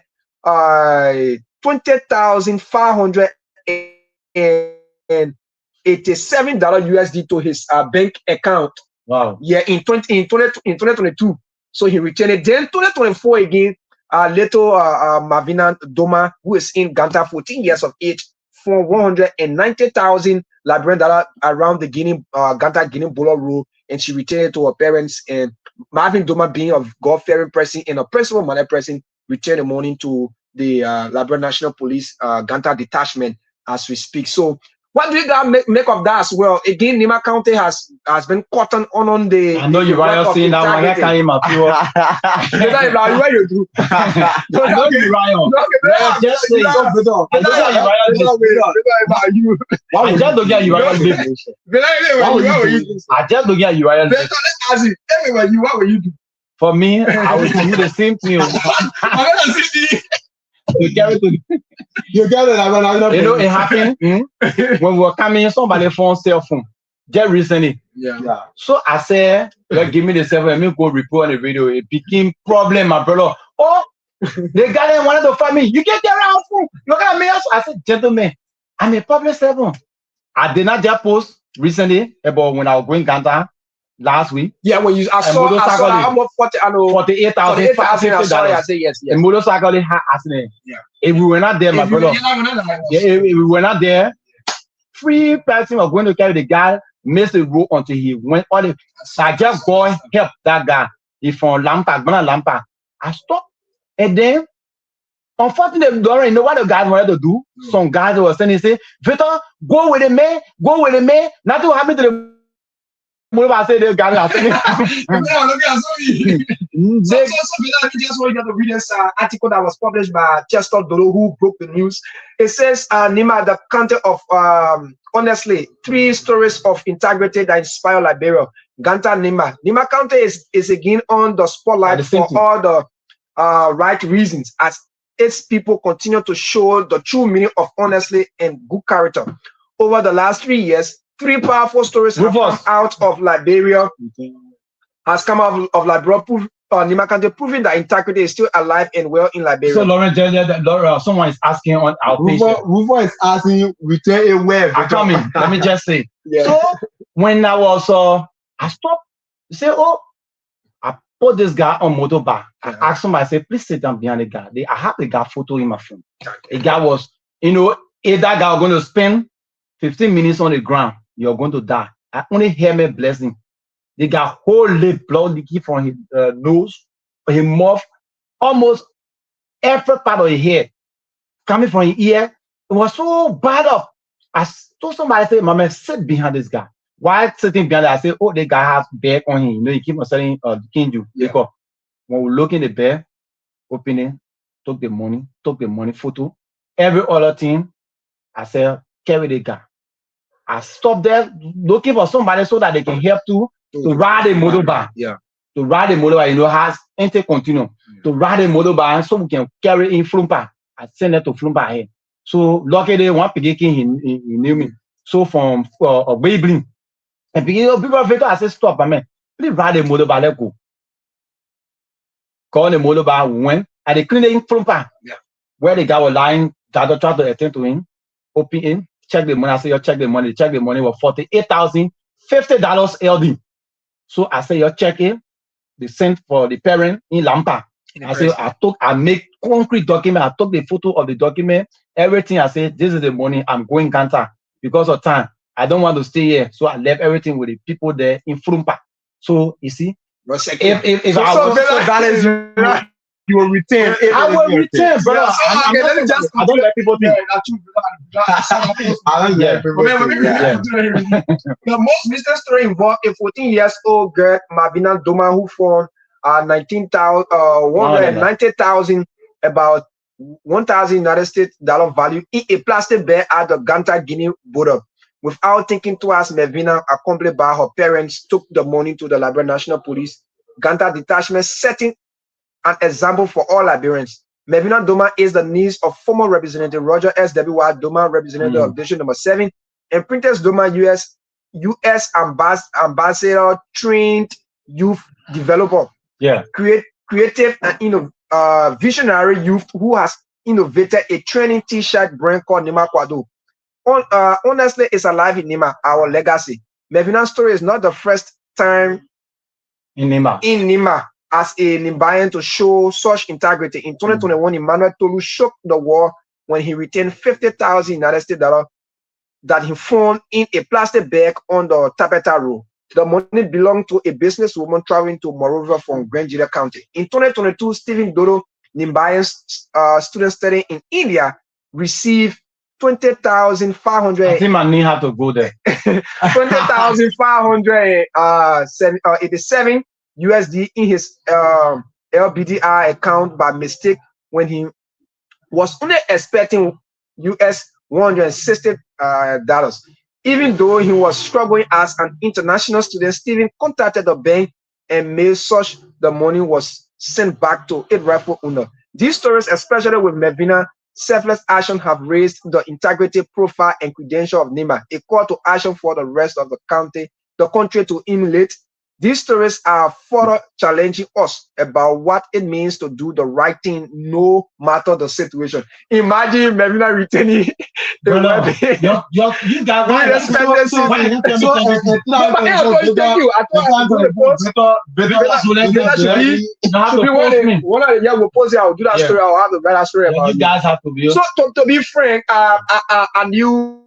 20,587 USD to his bank account. Wow. Yeah, in 2022. So he returned it. Then 2024 again, little Marvina Doma, who is in Ghana, 14 years of age, for 190,000 Liberian dollar around the Ghana Guinea Bolo Road, and she returned it to her parents. And Marvin Doma, being a God-fearing person and a principal manner person, returned the money to the Liberia National Police Ghana detachment as we speak. So What do you guys make of that as well? Again, Nimba County has been caught on the. I know you are saying that one. I can't even feel. What you do? I know you Ryan. Just say. I just don't get you Ryan. I just don't get you Ryan. What will you do? For me, I would do the same thing. You know, it happened when we were coming. Somebody phone cell phone just recently. Yeah. So I said, well, give me the cell phone. Let me go report on the video. It became problem, my brother. Oh, the guy that wanted to find me. You get their own phone. Look at me. I said, gentlemen, I'm a public cell phone. I did not just post recently about when I was going Ghana last week. Yeah, when I saw almost 48,000. I say yes. The motorcycle had accident. Yeah. If we were not there, my brother. If we were not there, 3 person were going to carry the guy, missed the road until he went on the. I just go help that guy. He from Lampa. I stopped, and then unfortunately, you know what the guys wanted to do? Some guys were saying, "Say, Victor, go with the man. Nothing will happen to the." I say they got it. Just want you to read this article that was published by Chester Dolo, who broke the news. It says, Nimba, the county of honestly 3 stories of integrity that inspire Liberia. Ganta Nimba. Nimba County is again on the spotlight for all the right reasons, as its people continue to show the true meaning of honestly and good character. Over the last 3 years, 3 powerful stories have come out of Liberia. Has come out of Liberia, Nimba County, proving that integrity is still alive and well in Liberia. So, Lauren, someone is asking on our page. Rufo is asking, return a web. I'm coming. Let me just say. Yeah. So, when I was, I stopped. You say, oh, I put this guy on motorbike. I asked him, I said, please sit down behind the guy. I have the guy photo in my phone. The guy was, if that guy was going to spend 15 minutes on the ground, you're going to die. I only hear me blessing. They got whole lip blood leaking from his nose, his mouth, almost every part of his head coming from his ear. It was so bad up. I told somebody, I said, Mama, sit behind this guy. Why sitting behind? I said, oh, the guy has bag on him. He keep on selling Kinju. Yeah. Because when we look in the bag, open it, took the money, photo, every other thing. I said, carry the guy. I stopped there looking for somebody so that they can help to ride a motorbike. Yeah. To ride a motorbike, has intercontinental. To ride a motorbike so we can carry in Flumpa. I send it to Flumpa here. So luckily one piggy he knew me. So from Babylon. And people I said, stop, man. Please ride a motorbike, let's go. Call the motorbike, went and they cleaned it in Flumpa. Yeah. Where the guy was lying, tried to attend to him, open in. Check the money. I say, you check the money. Check the money was $48,050 LD. So I say, you check it. They sent for the parent in Lampa. I make concrete document. I took the photo of the document. Everything. I said, this is the money. I'm going Ganta because of time. I don't want to stay here. So I left everything with the people there in Flumpa. So you see, if I was you will return. I will return, brother. I don't let people think. The most recent story involved a 14-year-old girl, Mabina Doma, who found 190,000, about $1,000 United States value in a plastic bag at the Ganta Guinea border. Without thinking twice, Mavina, accompanied by her parents, took the money to the Liberia National Police Ganta detachment, setting an example for all Liberians. Mavina Doma is the niece of former Representative Roger S. W. Doma, Representative of District Number 7, and Princess Doma, U.S. Ambassador, trained youth developer. Yeah. Creative and visionary youth who has innovated a training T-shirt brand called Nimba Kwado. Honestly, it's alive in Nimba, our legacy. Mavina's story is not the first time in Nimba as a Nimbayan to show such integrity. In 2021, Emmanuel Tolu shook the world when he retained $50,000 United States that he found in a plastic bag on the Tapeta Road. The money belonged to a businesswoman traveling to Monrovia from Granjira County. In 2022, Stephen Dodo, Nimbayan student studying in India, received 20,500. I think my knee have to go there. 20,587 USD in his LBDI account by mistake when he was only expecting US $160. Even though he was struggling as an international student, Stephen contacted the bank and made such the money was sent back to its rightful owner. These stories, especially with Melvina, selfless action have raised the integrity, profile, and credential of Nimba, a call to action for the rest of the country to emulate. These stories are further challenging us about what it means to do the right thing no matter the situation. Imagine Melvina retaining the you guys I'll do that story. I'll have the better story about you guys have to be. So to be frank, I knew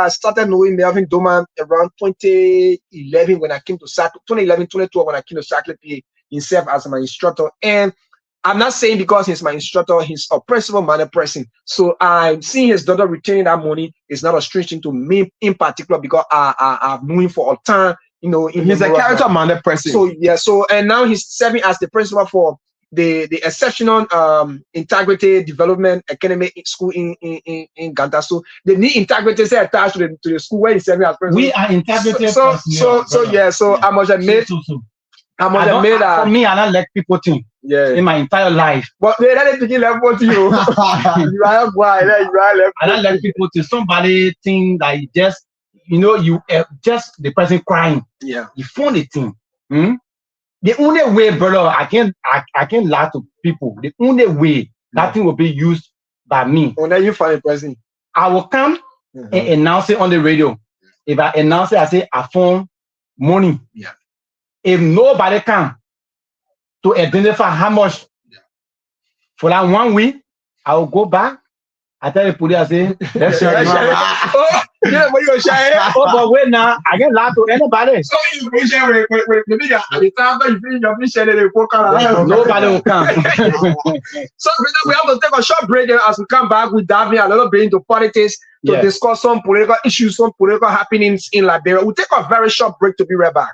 started knowing Melvin Doma around 2011 when I came to 2011, 2012 when I came to Saclepea himself as my instructor. And I'm not saying because he's my instructor, he's a principal-minded person. So I'm seeing his daughter retaining that money is not a strange thing to me in particular because I've known him for a time. You know, he's a character-minded person. So yeah, and now he's serving as the principal for the exceptional integrity development academy school in Ganta. So the need integrity is attached to the school where he's serving as principal. We are integrity. So I must admit, for me, I don't let people think. Yeah. In my entire life. But they let it level to you. You are why I don't let people think. Somebody think that just you just the person crying. Yeah. You found the thing. The only way, brother, I can't lie to people. The only way that thing will be used by me. When you find a person, I will come and announce it on the radio. If I announce it, I say I found money. Yeah. If nobody can to identify how much for that 1 week, I will go back. I tell the police, I say, let's share it. Yeah, but you're shy. But wait now, I can't lie to anybody. So you share with the media. The time that you finish your mission, they will nobody will come. So we have to take a short break as we come back. We dive in a little bit into politics to discuss some political issues, some political happenings in Liberia. We'll take a very short break to be right back.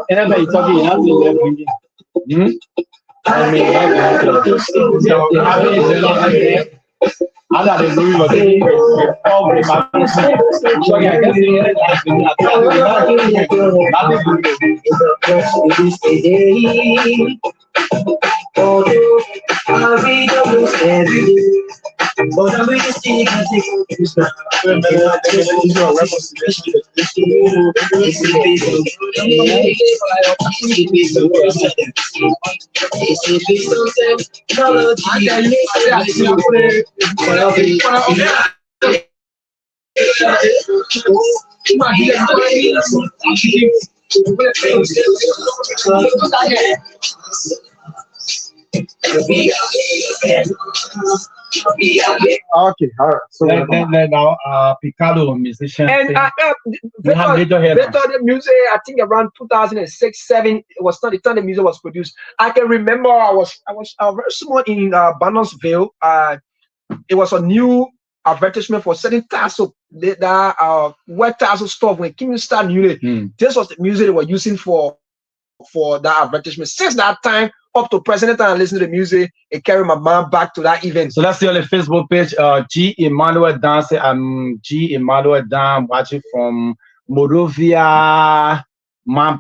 Everybody talking, you have to bring it. I mean, I got to agree with you. But I'm really seeing I think it's not. Okay, all right. So now, Picardo musician. And we have the music. I think around 2006-7 it was not the time the music was produced. I can remember I was very small in Barnesville. It was a new advertisement for certain tassel that wet tassel stuff when Kim started newly. This was the music they were using for that advertisement. Since that time up to present time, I listen to the music and carry my mom back to that event. So let's see on the Facebook page. G Emmanuel Dan say G Emmanuel Dan watching from Morovia, Mount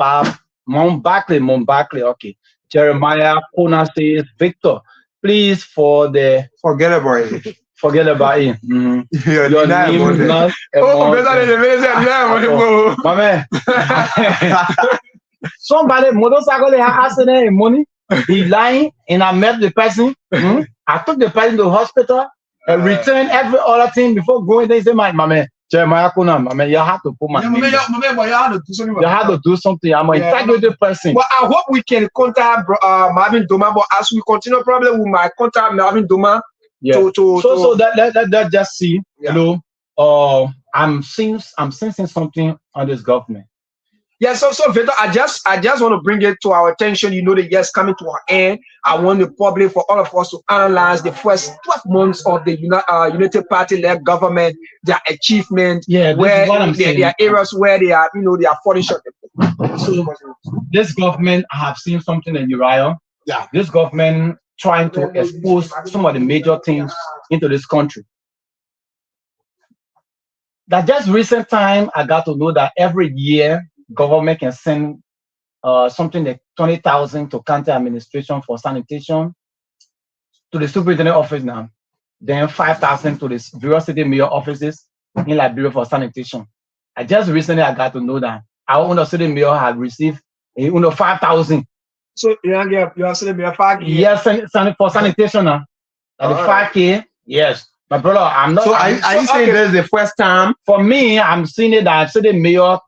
Barclay. Okay. Jeremiah Kona says Victor, please forget about it. Your name not my man. Somebody motorcycle accident and money. He lying and I met the person. I took the person to the hospital and returned every other thing before going there. He said, my man, Jeremiah Kuna, my man, you have to put my name. You have to do something. I'm an integrated person. Well, I hope we can contact Marvin Doma, but as we continue, probably we might contact Marvin Doma Yeah. So that just see, you know, I'm sensing something on this government. Yeah, so Victor, I just want to bring it to our attention. You know, the year's coming to our end. I want the public, for all of us, to analyze the first 12 months of the United Party-led government, their achievement, where there are areas where they are, you know, they are falling short. So this government, I have seen something in Uriah. Yeah, this government trying to expose some of the major things into this country. That just recent time, I got to know that every year government can send something like 20,000 to county administration for sanitation to the superintendent office now. Then 5,000 to the various city mayor offices in Liberia for sanitation. I just recently I got to know that our own city mayor had received 5,000. So you city mayor 5K? Yes, for sanitation now. The 5K, yes. My brother, I'm not. So are you saying this is the first time? For me, I'm seeing it that city mayor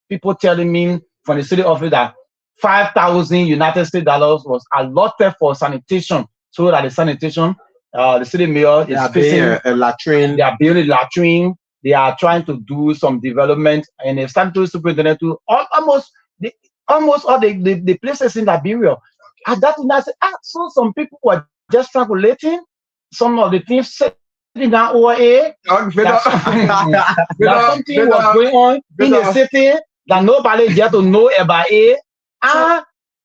people telling me from the city office that 5,000 United States dollars was allotted for sanitation, so that the sanitation, the city mayor is facing a latrine. They are building a latrine. They are trying to do some development, and they've started to superintendent to almost all the places in Liberia. At that time, I said, so some people were just triangulating some of the things in that OA. That something was going on in the city that nobody get to know about it.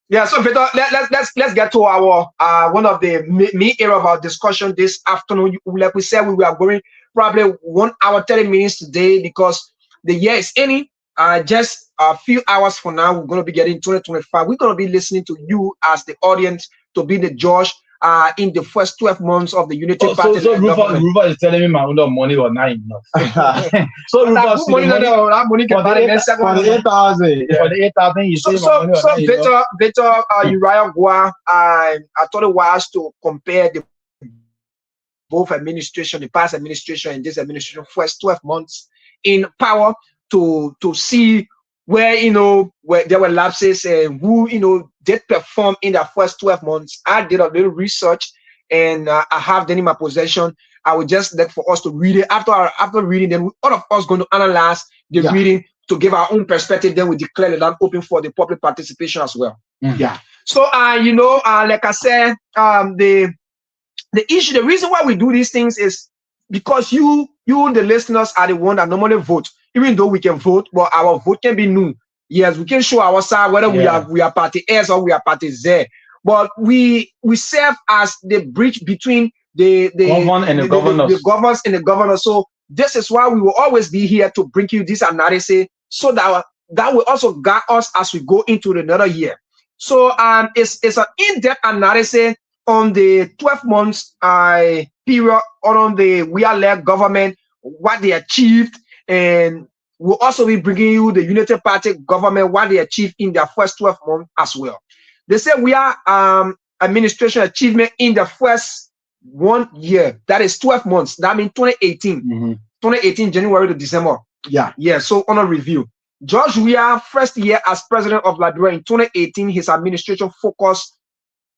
Yeah, so Victor, let's get to our one of the main area of our discussion this afternoon. Like we said, we are going probably 1 hour 30 minutes today because the year is ending. Just a few hours from now, we're going to be getting 2025. We're going to be listening to you as the audience to be the judge in the first 12 months of the United Party. So Rufus is telling me my own money was not enough. So Rufus, money can buy the next for the 8,000. For the 8,000, you say my money was not enough. Victor, Uriah Gua, I thought it was to compare the both administration, the past administration and this administration, first 12 months in power to see where, you know, where there were lapses and who, you know, did perform in the first 12 months. I did a little research and I have them in my possession. I would just like for us to read it. After reading, then all of us going to analyze the reading to give our own perspective. Then we declare the land open for the public participation as well. Yeah. So, you know, like I said, the issue, the reason why we do these things is because you, the listeners, are the one that normally vote. Even though we can vote, but our vote can be new. Yes, we can show our side whether we are party S or we are party Z. But we serve as the bridge between the governors and the governors. So this is why we will always be here to bring you this analysis, so that will also guide us as we go into another year. So it's an in-depth analysis on the 12 months period on the we-are-led government, what they achieved. And we'll also be bringing you the United Party government, what they achieved in their first 12 months as well. They say we are administration achievement in the first 1 year. That is 12 months. That means 2018. 2018, January to December. Yeah. So on a review. George Weah, first year as president of Liberia in 2018, his administration focused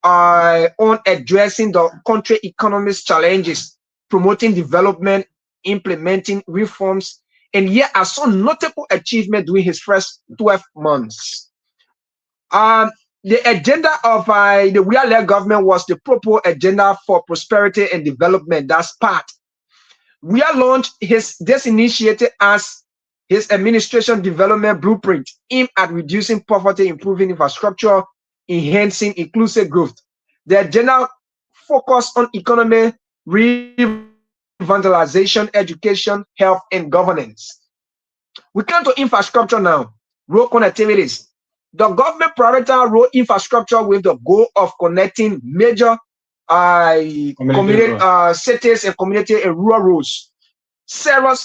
on addressing the country economy's challenges, promoting development, implementing reforms, and yet are some notable achievement during his first 12 months. The agenda of the we-are-led government was the proposed agenda for prosperity and development. That's part. We are launched this initiative as his administration development blueprint aimed at reducing poverty, improving infrastructure, enhancing inclusive growth. The agenda focused on economy, vandalization, education, health, and governance. We come to infrastructure now. Road connectivities. The government prioritized road infrastructure with the goal of connecting major cities and community and rural roads. Several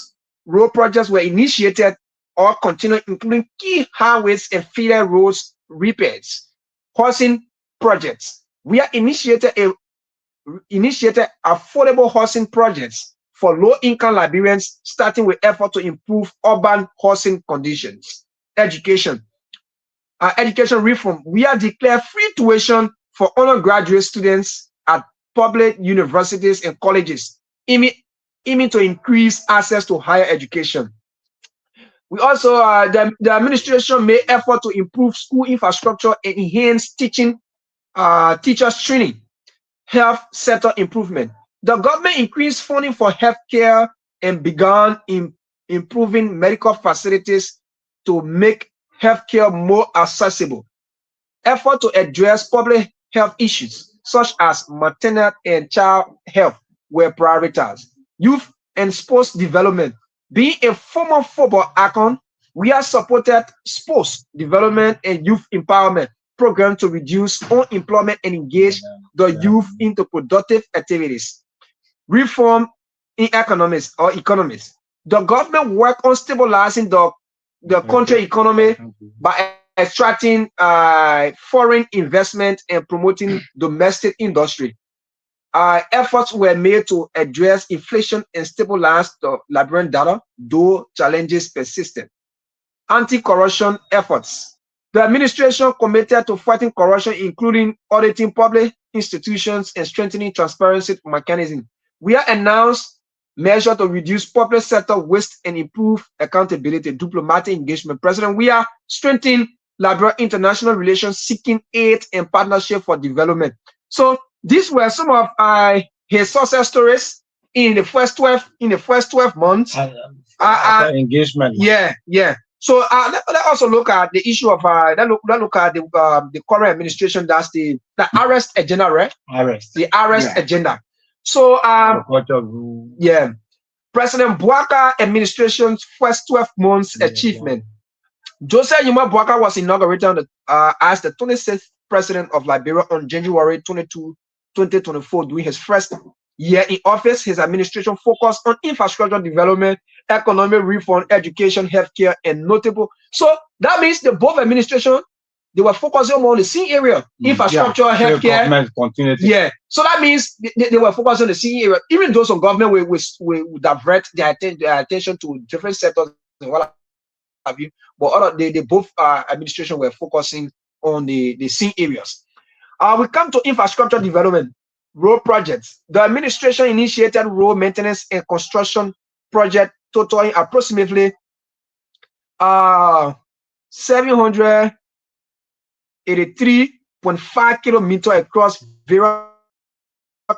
road projects were initiated or continued, including key highways and feeder roads repairs. Housing projects. We have initiated affordable housing projects for low-income Liberians, starting with effort to improve urban housing conditions. Education. Education reform. We have declared free tuition for undergraduate students at public universities and colleges, aiming to increase access to higher education. We also, the administration made effort to improve school infrastructure and enhance teachers training, health sector improvement. The government increased funding for healthcare and began improving medical facilities to make healthcare more accessible. Effort to address public health issues such as maternal and child health were prioritized. Youth and sports development. Being a former football icon, we have supported sports development and youth empowerment programs to reduce unemployment and engage the youth into productive activities. Reform in economics. The government worked on stabilizing the country economy by attracting foreign investment and promoting domestic industry. Efforts were made to address inflation and stabilize the Liberian data, though challenges persisted. Anti-corruption efforts. The administration committed to fighting corruption, including auditing public institutions and strengthening transparency mechanisms. We have announced measures to reduce public sector waste and improve accountability, diplomatic engagement. President, we are strengthening Liberia international relations, seeking aid and partnership for development. So these were some of his success stories in the first 12 months. Engagement. Yeah. So let's also look at the issue of let's look at the current administration. That's the arrest agenda, right? The arrest agenda. So President Bouaka administration's first 12 months achievement. Joseph Yuma Bouaka was inaugurated as the 26th president of Liberia on January 22, 2024. During his first year in office, his administration focused on infrastructure development, economic reform, education, healthcare, and notable. So that means the both administration, they were focusing more on the same area, infrastructure, healthcare. Yeah. So that means they were focusing on the same area. Even though some government will divert their attention to different sectors and what have you, but they both administration were focusing on the same areas. We come to infrastructure development, road projects. The administration initiated road maintenance and construction project totaling approximately 783.5 kilometers across various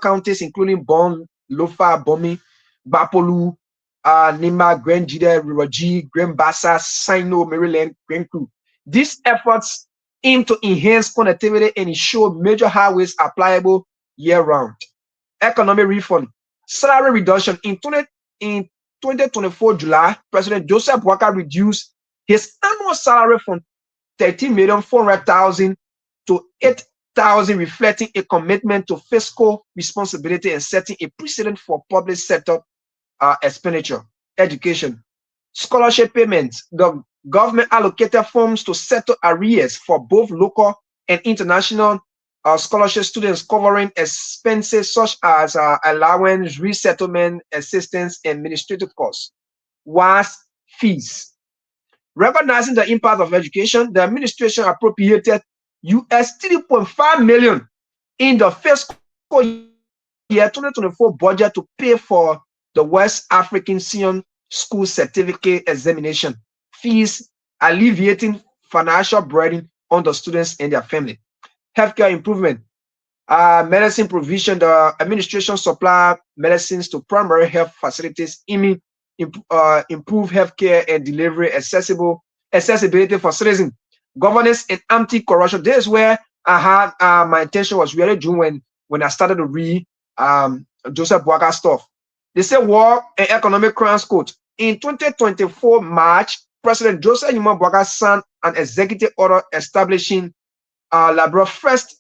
counties, including Bon, Lofa, Bomi, Bapolu, Nimba, Grand Jide, Riroji, Grand Bassa, Sino, Maryland, Grand Crew. These efforts aim to enhance connectivity and ensure major highways are pliable year-round. Economic reform, salary reduction. In 2024 July, President Joseph Bouaka reduced his annual salary from 13,400,000 to 8,000, reflecting a commitment to fiscal responsibility and setting a precedent for public sector expenditure. Education, scholarship payments. The government allocated funds to settle arrears for both local and international scholarship students, covering expenses such as allowance, resettlement, assistance, and administrative costs. WAS fees. Recognizing the impact of education, the administration appropriated $3.5 million in the fiscal year 2024 budget to pay for the West African Senior School Certificate examination fees, alleviating financial burden on the students and their family. Healthcare improvement, medicine provision. The administration supply medicines to primary health facilities, aiming improve healthcare and delivery accessibility for citizens. Governance and anti-corruption. This is where I had my attention was really due when I started to read Joseph Bouaka stuff. They say War and Economic Crimes Code. In 2024 March, President Joseph Yuma Bouaka signed an executive order establishing Liberia's first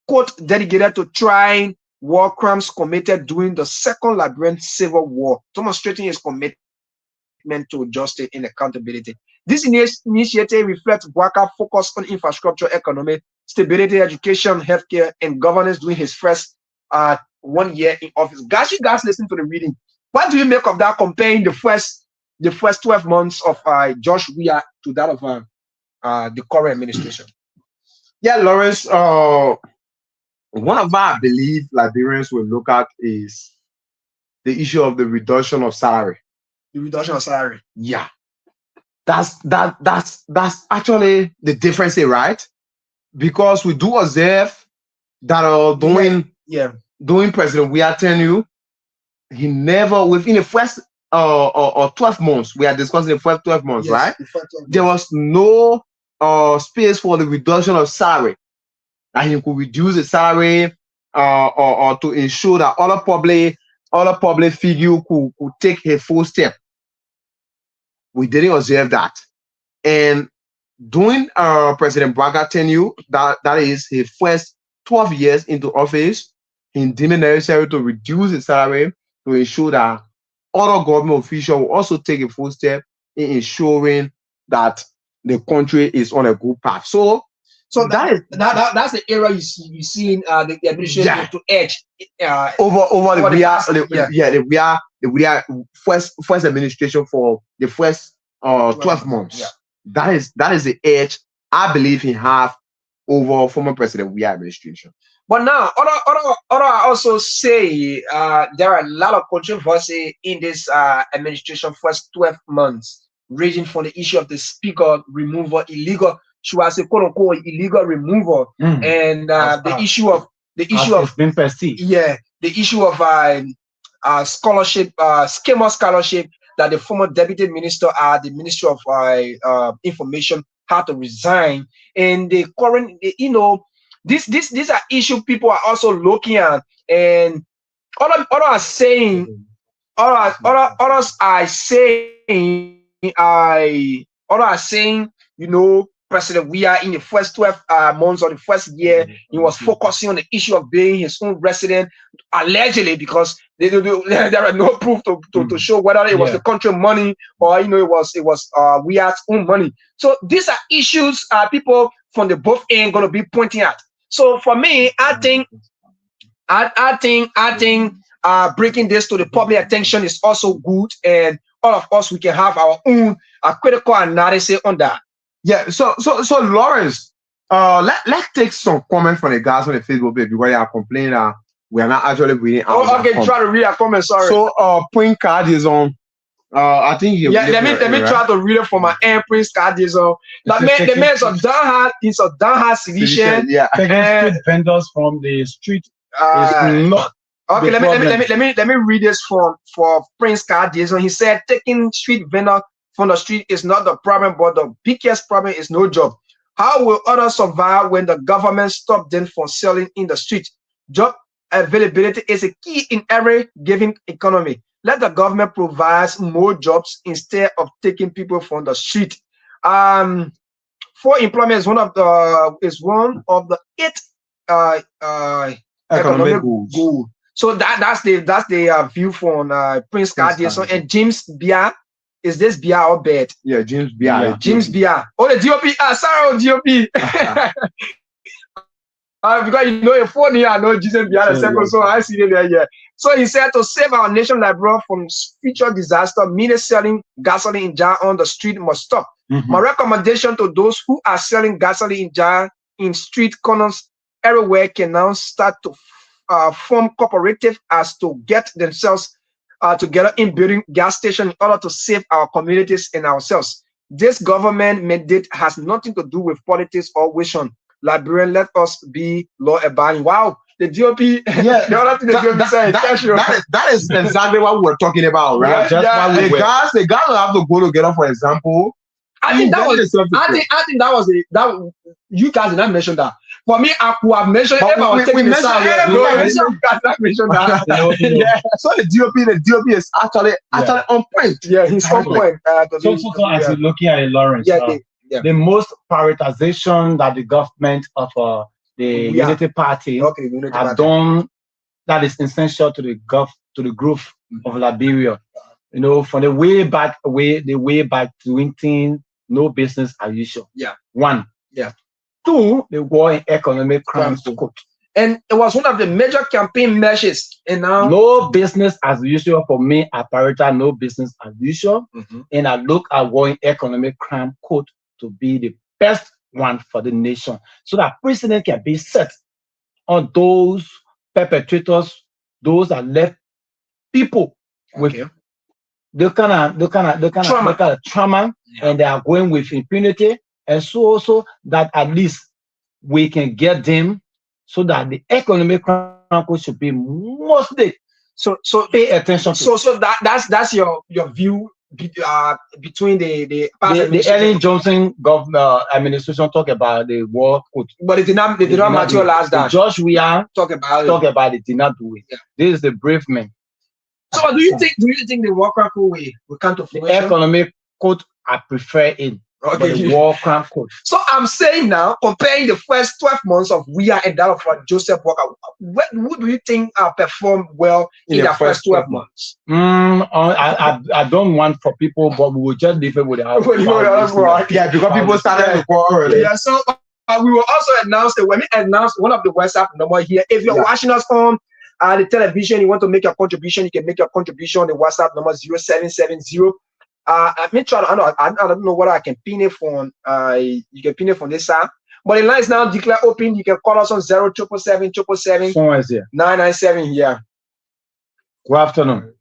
court dedicated to trying war crimes committed during the Second Liberian Civil War, demonstrating his commitment to justice and accountability. This initiative reflects Bouaka's focus on infrastructure, economic stability, education, healthcare, and governance during his first 1 year in office. Guys, you guys listen to the reading. What do you make of that, comparing the first 12 months of Josh Weah to that of the current administration? Yeah, Lawrence, one of I believe Liberians will look at is the issue of the reduction of salary. The reduction of salary. Yeah. That's actually the difference here, right? Because we do observe that during President we are telling you, he never within the first or 12 months, we are discussing the first 12 months, yes, right? There was no space for the reduction of salary. That he could reduce the salary or to ensure that other public figure could take a full step. We didn't observe that. And during President Braga tenure, that is his first 12 years into office, he deemed it necessary to reduce the salary to ensure that other government officials will also take a full step in ensuring that the country is on a good path. So that's the area you see in the administration to edge over the first administration for the first 12 months. Yeah. That is the edge I believe he have over former President Weah administration. But now, other also say there are a lot of controversy in this administration first 12 months, ranging from the issue of the speaker removal, illegal. She was a quote unquote illegal removal, and the issue of been perceived. Yeah, the issue of scholarship, schema scholarship that the former deputy minister at the Ministry of Information had to resign, and the current, these are issues people are also looking at, and others are saying, President Weah in the first 12 months of the first year, he was focusing on the issue of being his own resident, allegedly, because there are no proof to show whether it was the country money or it was Weah's own money. So these are issues people from the both ends going to be pointing at. So for me, I think bringing this to the public attention is also good, and all of us, we can have our own critical analysis on that. Yeah, so Lawrence, let's take some comments from the guys on the Facebook page because they are complaining that we are not actually reading out. Oh, okay, try to read a comment, sorry. So Prince Card is on. I think let me try to read it from my end. Prince Card is on. The man is a downhard solution. Yeah. Street vendors from the street is not. Okay, let me read this for Prince Card is on. He said taking street vendor from the street is not the problem, but the biggest problem is no job. How will others survive when the government stops them from selling in the street? Job availability is a key in every given economy. Let the government provide more jobs instead of taking people from the street. For employment is one of the 8 economic goals. So that's the view from Prince Cardiason and James Bia. Is this Bia or Bed? Yeah, James Bia. Yeah. James Bia. Oh, the DOP. Sorry, DOP. Because your phone here, I know James Bia the second, so I see it there. Yeah. So he said to save our nation library from future disaster, meaning selling gasoline in jar on the street must stop. My recommendation to those who are selling gasoline in jar in street corners everywhere can now start to form cooperative as to get themselves together in building gas station in order to save our communities and ourselves. This government mandate has nothing to do with politics or vision. Liberian, let us be law-abiding. Wow, the GOP. Yeah, the other thing the GOP said. That is exactly what we're talking about, right? The guys will have to go together. For example, I think that was you guys did not mention that. For me, I could have mentioned if I was taking the sound. So the DOP is actually on point. Yeah, he's on point. So as you're looking at it, Lawrence, the most prioritization that the government of the Unity Party have done, that is essential to the growth of Liberia. From the way back doing things, no business as usual. Yeah. 1. Yeah. 2, the war in economic crimes. And it was one of the major campaign measures. And now no business as usual for me. I prioritize no business as usual. And I look at war in economic crime code to be the best one for the nation, so that precedent can be set on those perpetrators, those that left people with the kind of trauma, and they are going with impunity, and so also that at least we can get them so that the economic crime code should be mostly so pay attention to. So that's your view between the Ellen Johnson government administration talk about the war code, but they did not materialize that. Josh, we are talk about it did not do it. Yeah. This is the brave man. So do you think the war crime code we can't afford the economic code? I prefer it. Okay. The war crime code. So I'm saying now, comparing the first 12 months of Weah and that of Joseph Walker, who do you think performed well in the first 12 months? I don't want for people, but we will just leave it with the yeah, because people started to quarrel. Yeah, so we will also announce that when we announce one of the WhatsApp number here. If you're watching us on the television, you want to make your contribution, you can make your contribution on the WhatsApp number 0770. I don't know what I can pin it from. You can pin it from this side. But the line is now declared open. You can call us on 0777 997 here. Good afternoon.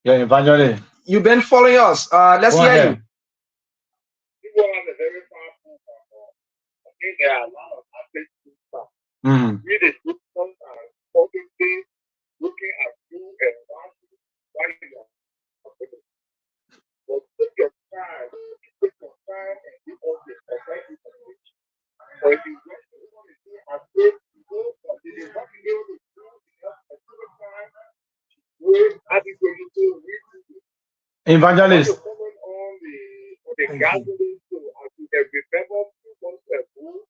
Yeah, Evangelist. You've been following us. Let's hear you. There are a lot of athletes. Looking at you and why you are. But take your time and do all this. Or if you want to do as good, you go, but if you want to do it, Evangelist. On the gathering, so as you have remembered 2 months ago,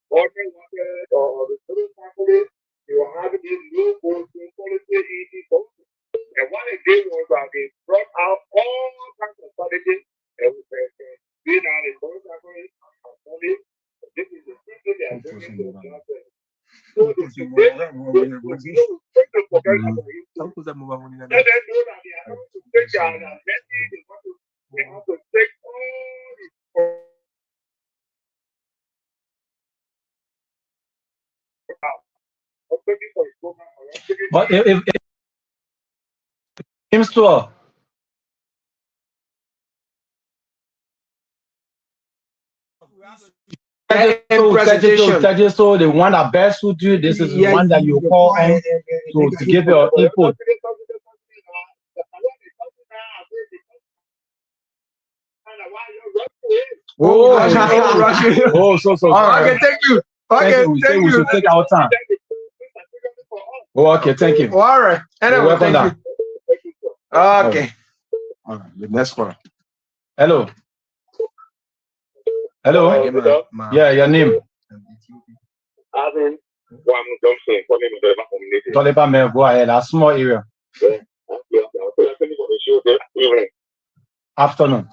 or the student faculty, you were having this new policy, and what they did was that they brought out all kinds of strategies, and we did out in both faculty and study. This is the thing they are doing to the class. So the take the forget about it. Let them know that they are going to take their message, they have to take all the but if seems to so the one that best suit you, this is the one that you call on to give your input. So. Okay, thank you. Okay, thank you. We should take our time. Okay, thank you. All right. Anyway, thank you. Okay. All right, the next one. Hello. Yeah, your name. Go ahead. A small area. Afternoon.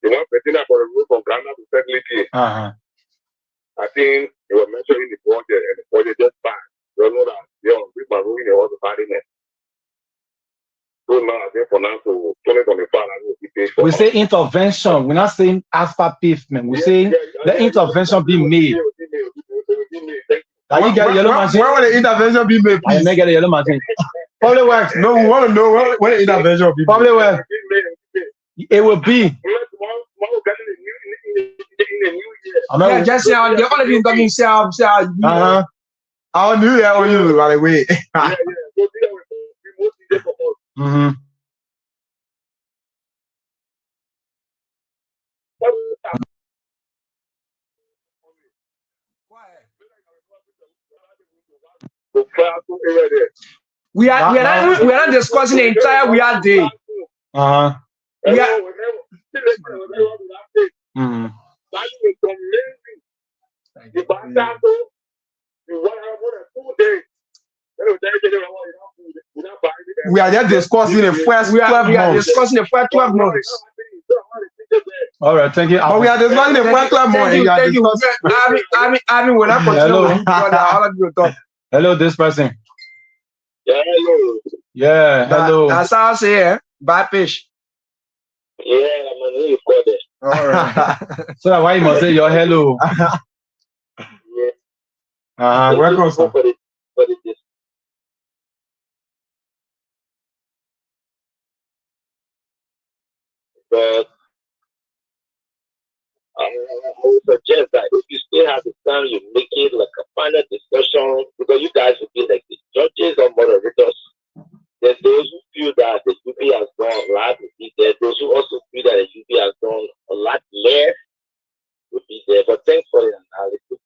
You know, Bettina for the roof of Ghana to stability. I think you were mentioning the budget, and the budget just passed. You know that, with my ruling, it was a bad in it. So now, I think for now, to 2025, we say intervention. We're not saying asphalt pavement. We're saying the intervention be made. Can you get a yellow machine? Where will the intervention be made? I may get a yellow machine. Probably works. No, we want to know where the intervention will be. Probably works. It will be. Yeah, just they're already talking self. I knew that on you, by the way. We are not discussing the entire we are day. We are just discussing the first 12 months. We are discussing the first 12 months. All right, thank you. But we are discussing the first 12 months. Thank you. I mean, when I continue, hello, this person. Yeah, hello. Yeah, hello. That's how I say, eh? Bad fish. Yeah, I'm gonna leave for this. All right. So that's why you must say your hello. Yeah. Welcome, sir. For the but I would suggest that if you still have the time, you make it like a final discussion, because you guys will be like the judges or moderators. There's those who feel that the UP has done a lot will be there. Those who also feel that the UP has done a lot less will be there. But thanks for the analysis.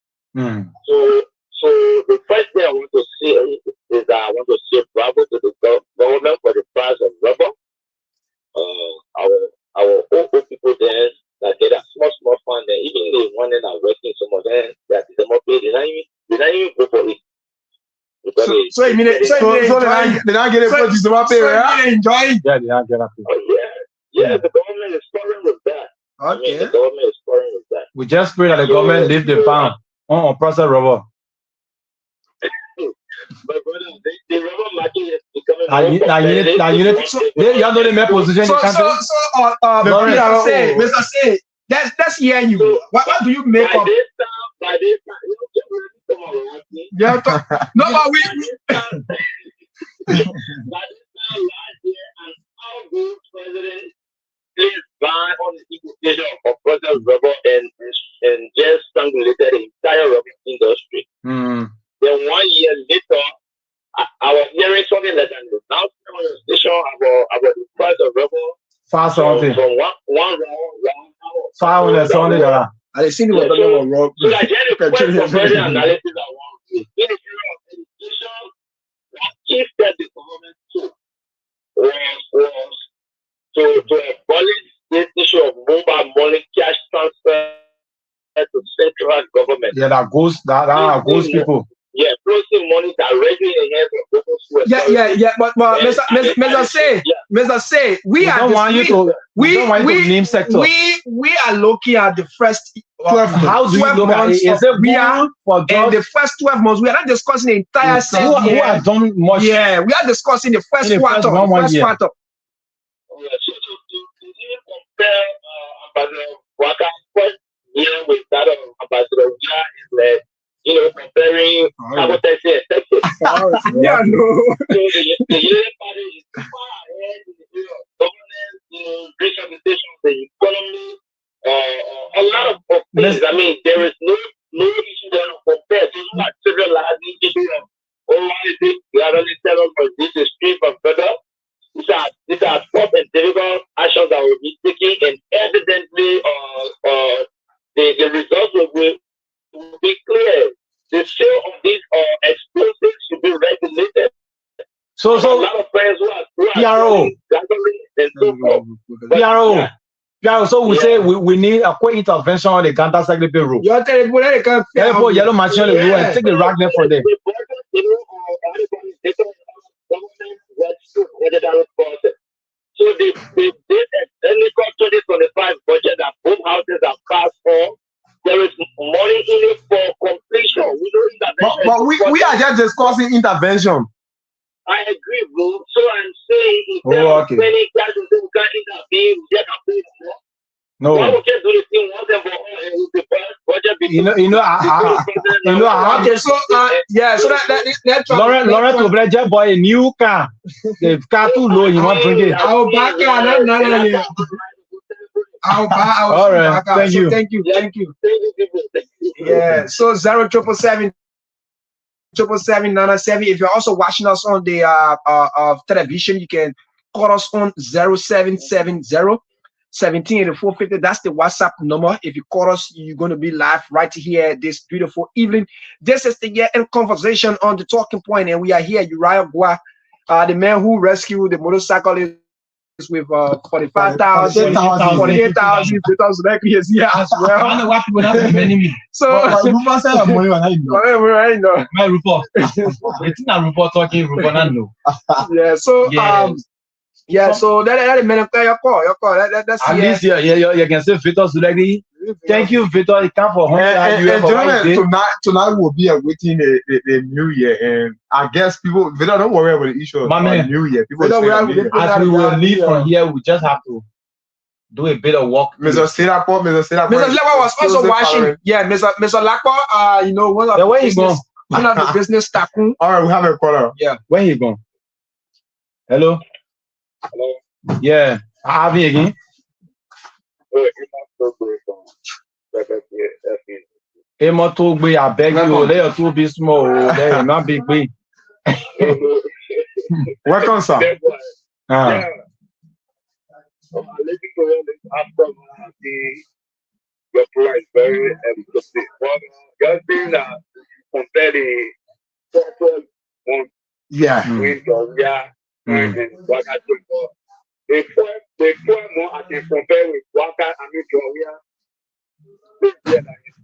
So the first thing I want to say is that I want to say bravo to the government for the price of rubber. Our old people there that get a small fund, and even the one that are working, some of them that is more paid, they not even go for it. So you mean they not get it for this pay, right? Enjoy. Yeah, they not get it. Oh yeah, the government is scoring with that. Okay. I mean, the government is scoring with that. We just pray that the government leave the ban on processed rubber. But brother, the rubber market is becoming more you know the main position in the country. Mr. Say, that's here you. So, what do you make by of? By this time, Yeah, no, but we. By this time last year, an outgoing president placed ban on the importation of processed rubber and just strangulated the entire rubber industry. Then 1 year later, I was hearing something like that. Now, on the station about the price of rubber. Fast something. From one round. $500. I seen it was wrong. So I get the question for further analysis I want. In the area of education, what if that the government took was to abolish this issue of mobile money cash transfer to central government. Yeah, that goes people. Yeah, placing money directly in the hands of local. Yeah. But Mr. Say, we don't want you to name sector. We are looking at the first 12 how do you look at it? Is it good for jobs? And the first 12 months, we are not discussing the entire who has done much. Yeah, we are discussing the first quarter. So to even compare Ambassador Waka's first year with that of Ambassador Wia is like, comparing Sabotage and Texas. Yeah, no. So the Union Party is far ahead in the area of governance, rehabilitation, the economy, a lot of things. I mean, there is no issue there to compare. This is not trivializing issue of, why is it? You are only telling us, but this is street from further. These are tough and difficult actions that will be taken, and evidently, the results will be clear. The sale of these explosives should be regulated. So a lot of friends who are PRO. And so forth. PRO. Yeah, so we say we need a quick intervention on the counter Saclepea road. You tell people they can put yellow machine on the road and take the rock there for them. So they did only got 2025 budget that both houses have passed for. There is money in it for completion. But we are just discussing intervention. I agree, bro. So I'm saying if there are many guys who can intervene, they can pay more. No. Why we can't do this thing once and for all the budget so Laurent to budget boy a new car. The car too low, you want to bring it. I'll back it. All right. Thank you. Yeah. So 0777 777. If you're also watching us on the television, you can call us on 0770 178450. That's the WhatsApp number. If you call us, you're going to be live right here this beautiful evening. This is the year-end conversation on the talking point, and we are here. Uriah Gua, the man who rescued the motorcyclist with 45,000, 48,000 directly is here as well. I don't know why people not remaining me. So, my report. It's not report talking, report not know. Yeah, so so that man your call. That's at least you can say Victor directly. Thank you, Victor. It come for gentlemen, tonight will be a waiting the New Year, and I guess people don't worry about the issue of New Year. People as we will leave from here, we just have to do a bit of work. Mr. Saclepea was also watching. Yeah, Mr. Saclepea, you know, one of the business tycoon. All right, we have a caller. Yeah, where you going? Hello. Hello. Yeah, I have you again. I beg you, they are too big small, they are not big. Welcome, sir. Yeah. Your plan is very interesting. Just being that compare the software on Windows, what I do for the form more I can compare with Waka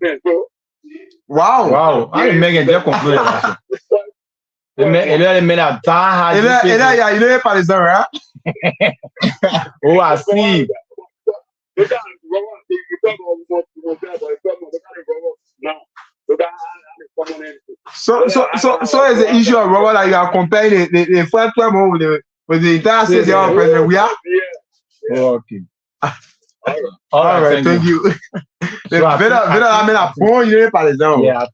and so wow. I didn't make a complaint. You know, right? Oh, I see. So is the issue of Robert that you are comparing the first one with the entire state of president? We are? Okay. All right, thank you. Yeah, I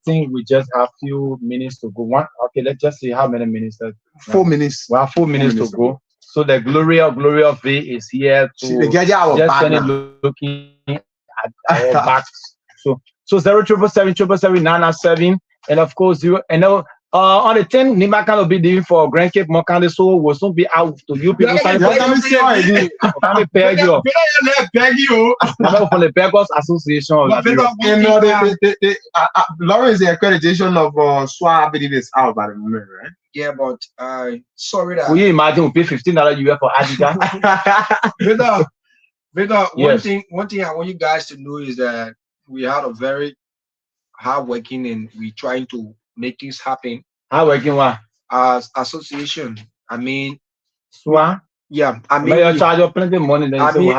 think we just have few minutes to go. Okay, let's just see how many minutes. 4 minutes. We have 4 minutes to go. So the glory of V is here to just looking at our backs. So 07777 and of course 0 and now on the 10 Nimba can be doing for Grand Cape Mokande, so will soon be out to you people. For the Beggars Association. Lauren is the accreditation of SWA is out by the moment, right? Yeah, but sorry that. Will you imagine we pay $15 US for Adidas? Victor, one thing I want you guys to know is that we had a very hard working and we trying to make things happen. Hard working what? As association. I mean, SWA? Yeah, I mean, you charge you plenty of money. Then we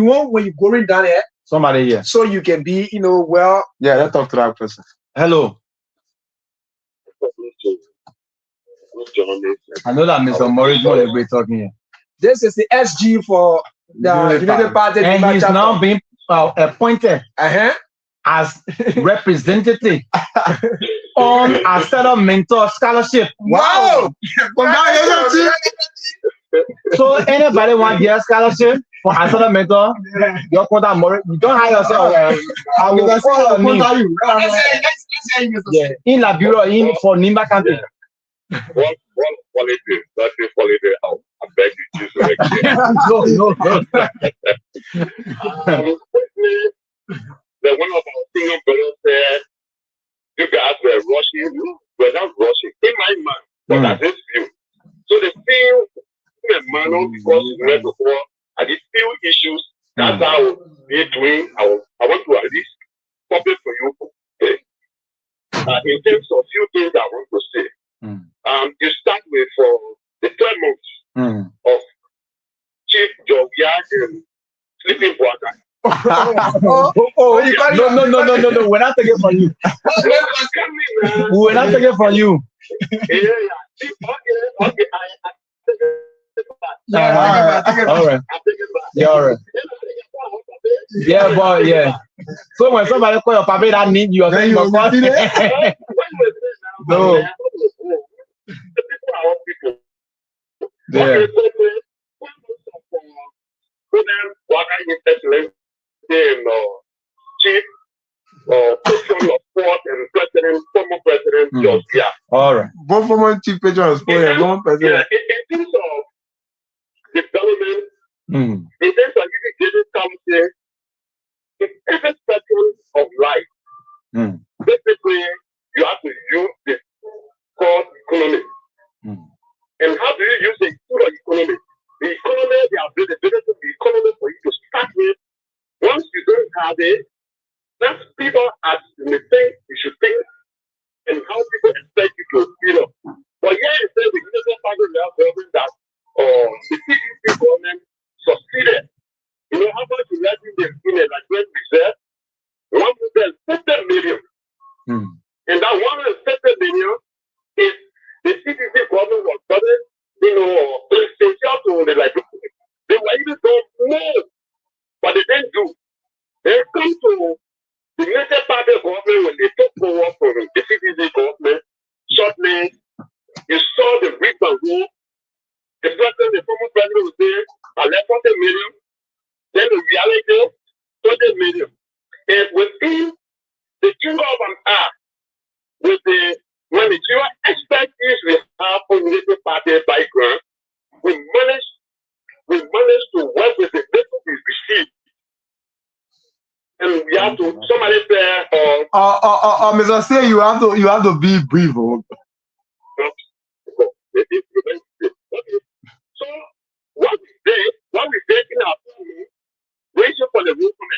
want when you're going down there. Somebody here. So you can be, you know, well. Yeah, let's talk to that person. Hello. I know that Mr. Morris will be talking here. This is the SG for the United Party. And he's now being appointed as representative on a set of mentor scholarship. Wow! So anybody want their scholarship for a set of mentor? You contact Morris. You don't hire yourself. I will call you. Yeah, in La Bureau, in for Nimba County. One quality, I beg you to select. No. The one of our senior brothers said, you guys were rushing. We're not rushing. In my mind, but at this view. So the few manner because we read before, and these few issues, that's how we're doing. I want to at least copy for you. Okay? In terms of few things I want to say. You start with the 12 months of Chief Jovia and Sleeping Water. No. We're not taking from you. We're not taking from you. All right. Yeah, all right. Yeah, boy, yeah. So when somebody call your papa that need you, no. Yeah. Chief patron of sport and president, former president, George. Yeah. All right. Both former chief patron of sport and former president. In terms of development, in terms of giving council, in every spectrum of life, basically you have to use the core economy. And how do you use the economy? The economy, the ability of the economy for you to start with. Once you don't have it, that's people as the thing you should think and how people expect you to feel up. But here it says the United Party government that the PDP government succeeded. You know how much you let in the like when we said say, I left 40 million, then the reality, 20 million. And within the jingle of an hour, with the managerial expertise we have on the party background, we managed to work with the people we received. And we have to somebody say, Mr. Say you have to be brief. So what we did in our family, waiting for the rule from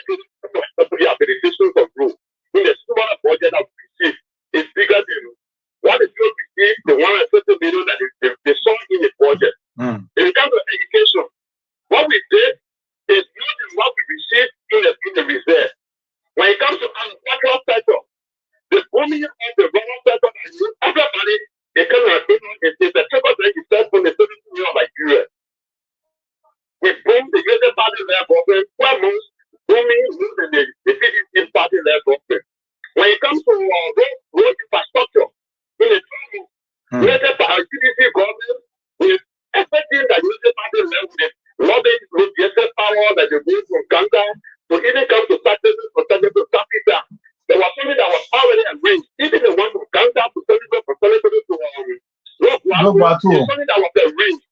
the rehabilitation of rule in the smaller budget that we received is bigger than what the people received, the 150 million that they saw in the budget. In terms of education, what we did is more than what we received in the reserve. When it comes to agricultural sector, the booming of the rural sector, everybody, they cannot do it. It's a triple thing you said from the 17 years of Nigeria. We boom the United Party level government, 12 months, booming the PDP party level government. When it comes to road infrastructure, in the 12 months, United Party PDP government, with everything that United Party level with lobbying with the excess power that they bring from Uganda, to even come to taxes, to Saclepea, there was something that was already arranged. Even the one from Uganda to Saclepea, to something that was arranged.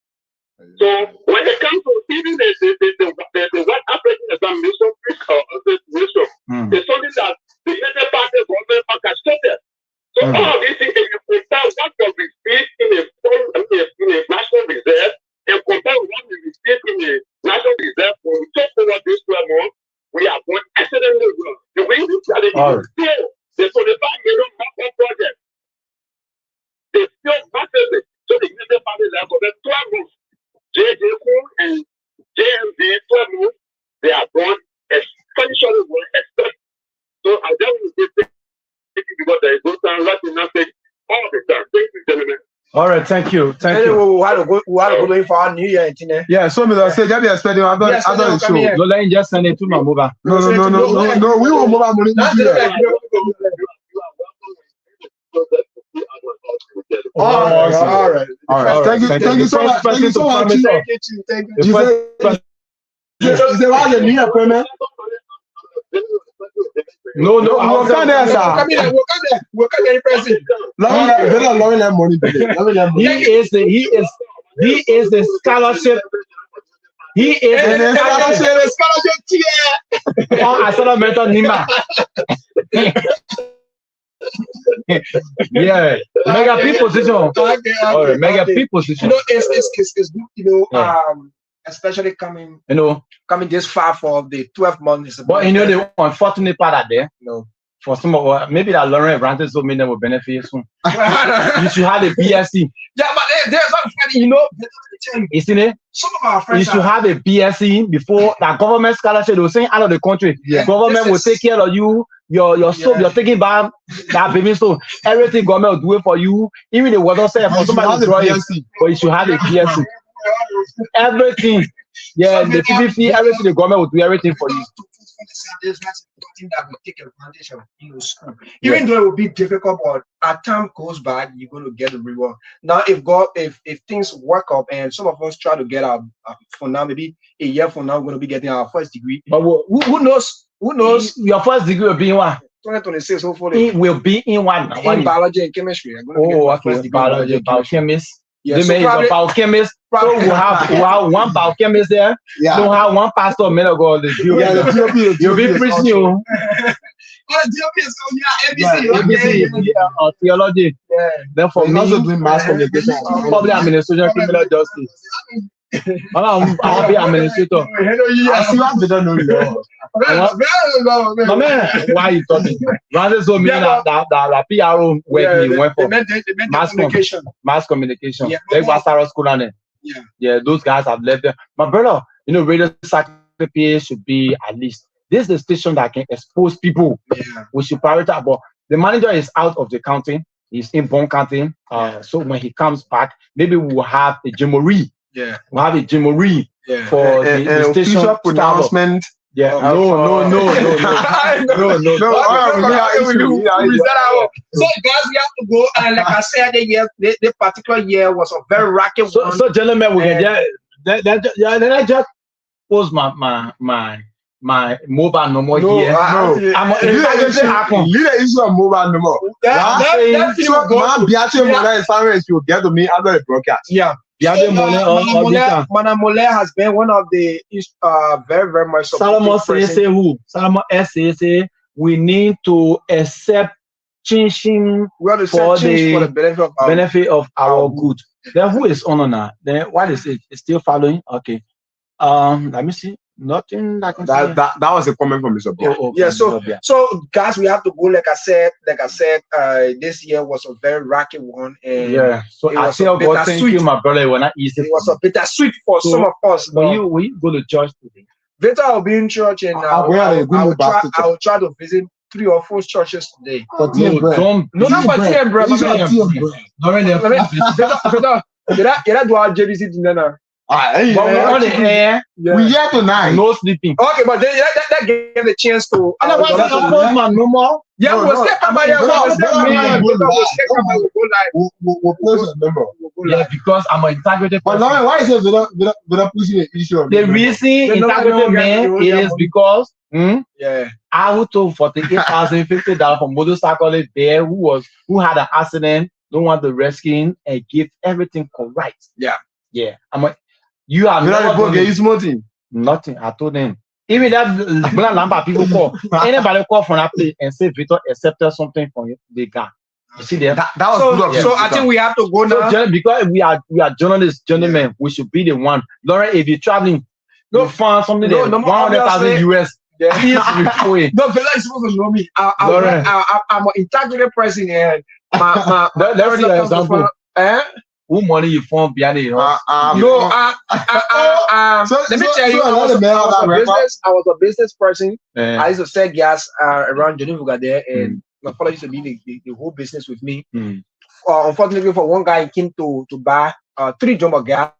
So when it comes to even the West African examination, it's something that the United Party government orchestrated. So all of these things, if you compare what was received in a national reserve and compare what we received in the national reserve, when we talk over this 12 months, we are going excellently well. The way we try to still the 25 million macro project, they still massively. So the United Party level, the 12 months, JJQ and JMD 12 months, they are going essentially well expect. So I don't want to say because there is no time left in nothing all the time. Thank you, gentlemen. All right, thank you. Thank you. We had to go for our New Year. Yeah, so Mr. Say, just be expecting after the show. No, let me just send it to my mobile. No, we will move our money. All right. Thank you so much. Thank you so much. Thank you. You say why you need a payment? No, we'll come there, sir. We'll come there in person. He is the scholarship. He is the scholarship tier. I saw mental Nimba. Yeah, mega P position. Okay. Mega P position. You know, it's good. You know, especially coming this far for the 12 months. But you know the unfortunate part of there. No. For some of maybe that Lauren Brantes so many will benefit soon. You should have a BSc. Yeah, but there's something, you know, isn't it? Some of our friends you should have a BSc before that government scholarship. They will send out of the country. Yeah. Government will take care of you. Your soap, you're taking back that baby so everything government will do it for you. Even the water say for somebody to draw it, but you should have a BSc. Everything. Yeah, the PPP, everything the government will do everything for you. There's nothing that will take advantage of in school. Even though it will be difficult, but as time goes by, you're going to get the reward. Now, if things work up and some of us try to get our for now, maybe a year from now, we're going to be getting our first degree. But who knows? Who knows? Your first degree will be in one. 2026, hopefully. It will be in one. In biology and chemistry. Okay. Biology, biochemist. Yeah, they may a biochemist. So we have one biochemist there. Yeah. So we have one pastor a minute ago. You'll be preaching you. Theology. Yeah. Then for me, also doing mass communication, public administration, criminal justice. I'll be administrator. No man, why are you talking? Rather so mean that PRO where he went for mass communication. They was Sarah school on it. Yeah, those guys have left there. My brother, you know, Radio Saclepea should be at least. This is the station that can expose people. Yeah. We should prioritize. But the manager is out of the county. He's in Bon County. So when he comes back, maybe we will have a jamboree. Yeah, we'll have a jamboree for the station official pronouncement. Yeah, no. So guys, we have to go, and like I said, the particular year was a very rocky one. So gentlemen, we can Then I just post my mobile number here. I'm leave the issue of mobile number. You get to me after the broadcast. Yeah. Madam Mole has been one of the very, very much Solomon say who? Solomon say we need to accept changing for the benefit of our good. Then who is on now? Then what is it? It's still following? Okay. Let me see. Nothing like that was a comment from Mr. Bia. Yeah, so guys, we have to go. Like I said, this year was a very rocky one, and yeah. So I tell God, thank you, my brother. It was not easy. It was a bittersweet for some of us. Will you go to church today? Later, I'll be in church, and I will try to visit 3 or 4 churches today. But no, not for tea and bread. You do our JDC dinner. But we're on the air. We here tonight. No sleeping. Okay, but then that gave the chance to. And I want to post my number. Yeah, we'll step up by your we'll post a number. Yeah, because I'm an integrated person. But why is it without pushing the issue? The reason integrated man is because I would told $48,050 for motorcycle there who had an accident, don't want to rescue and give everything correct. Yeah. You are nothing. Nothing. I told them. Even that number people call. Anybody call from that place and say Victor accepted something from you, they got. You see there? That was good of you. So I think we have to go now. So because we are journalists, gentlemen, we should be the one. Lauren, if you're traveling, go find something that 100,000 US. Please report. No, Vela is supposed to know me. I'm an integrated person and let's see an example. Who money you found behind it? Let me tell you, I was a business person. I used to sell gas around Geneva there, and my father used to be the whole business with me. Unfortunately, for one guy, he came to buy 3 jumbo gas,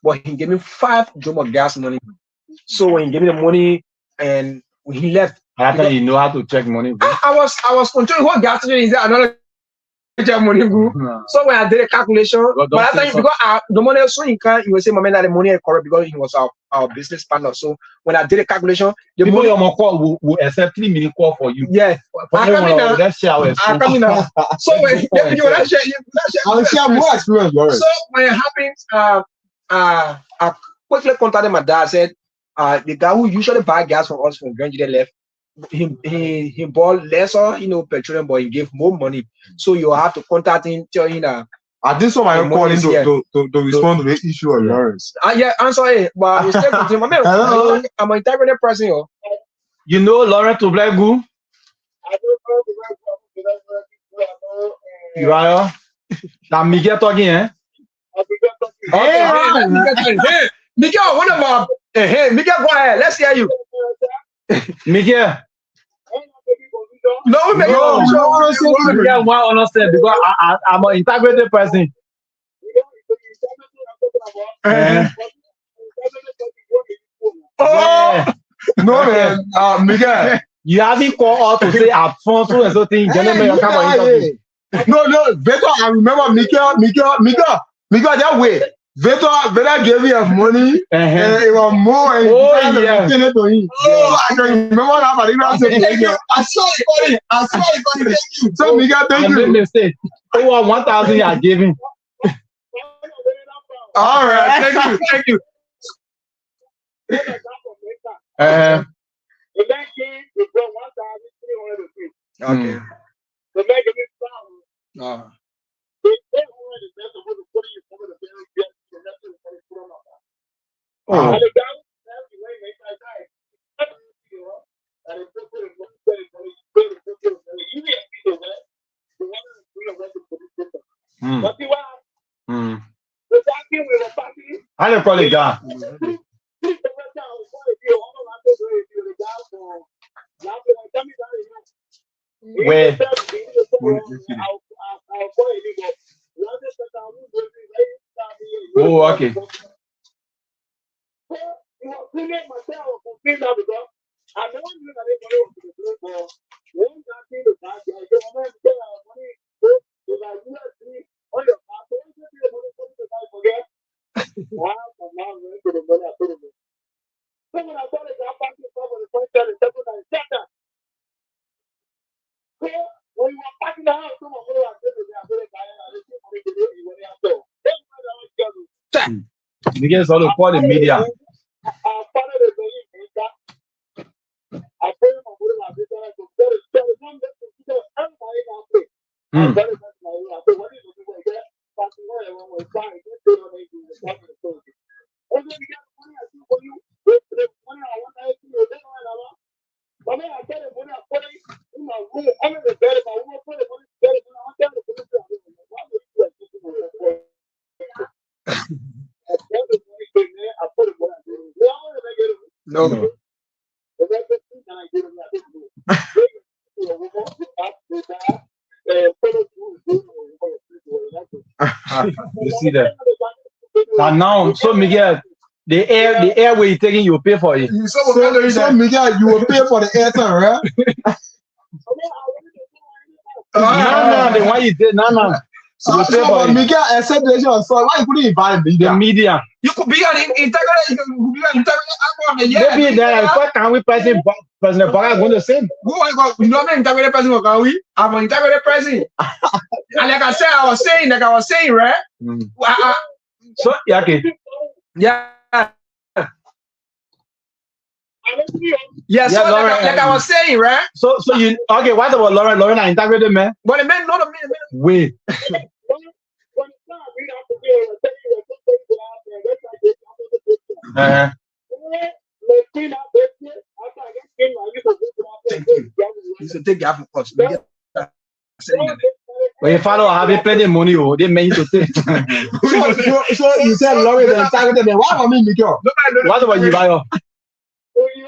but he gave me 5 jumbo gas money. So when he gave me the money and when he left, I think you know how to check money. I was controlling what gas station is there. Another money go. So when I did a calculation, but I think because the money so you will say my man that the money is correct because he was our business partner. So when I did a calculation, the people money on my call will accept 3 minute call for you. Yeah, I come in now. So when I'll share more experience. So when it happened, I quickly contacted my dad. Said the guy who usually buy gas from us from Grange left. He bought lesser, petroleum, but he gave more money. So you have to contact him, tell him that. I think some are calling to respond to the issue of Lawrence. Yeah, I'm sorry, but we stay with him. I'm an integrated person. You know Lawrence to Black Goo? You are now Miguel talking, eh? Hey, Miguel, what about? Hey, Miguel, go ahead. Let's hear you. Miguel. No, we make Miguel want to understand because I'm an integrated person. No, man. Miguel. You haven't called out to say Alfonso and something. No, better. I remember Miguel, that way. Veta gave me money and it was more and it to him. I can remember that but I saw it funny. Thank you. So Miguel, thank you. Over 1,000 I gave him. All right, thank you. The bank came to draw 1,303. Okay. The bank of this power. How do you call it, guy? Where? Oh, okay. When you are packing the house, some of you are Because all the call the media. No. You see that? And now, so Miguel, the air where you taking, you pay for it. So Miguel, you will pay for the airtime, right? No, the one you did, no. So Miguel, acceleration. So why you couldn't invite the media? You could be an integrated. You could be an integrated. Maybe there. What can we person going to say? You know, I'm integrated person. I'm an integrated person. And like I was saying, right? So yeah, okay. Yeah. Yeah, so like I was saying, right? So you okay? What about Lauren? Lauren are integrated man. But the man, not a man. Wait. Thank you. You should take that for us. When you follow, have you plenty of money? Oh, they mean to take. So you said Lauren and integrated man. What about me, Miguel? What about you, Bayo? You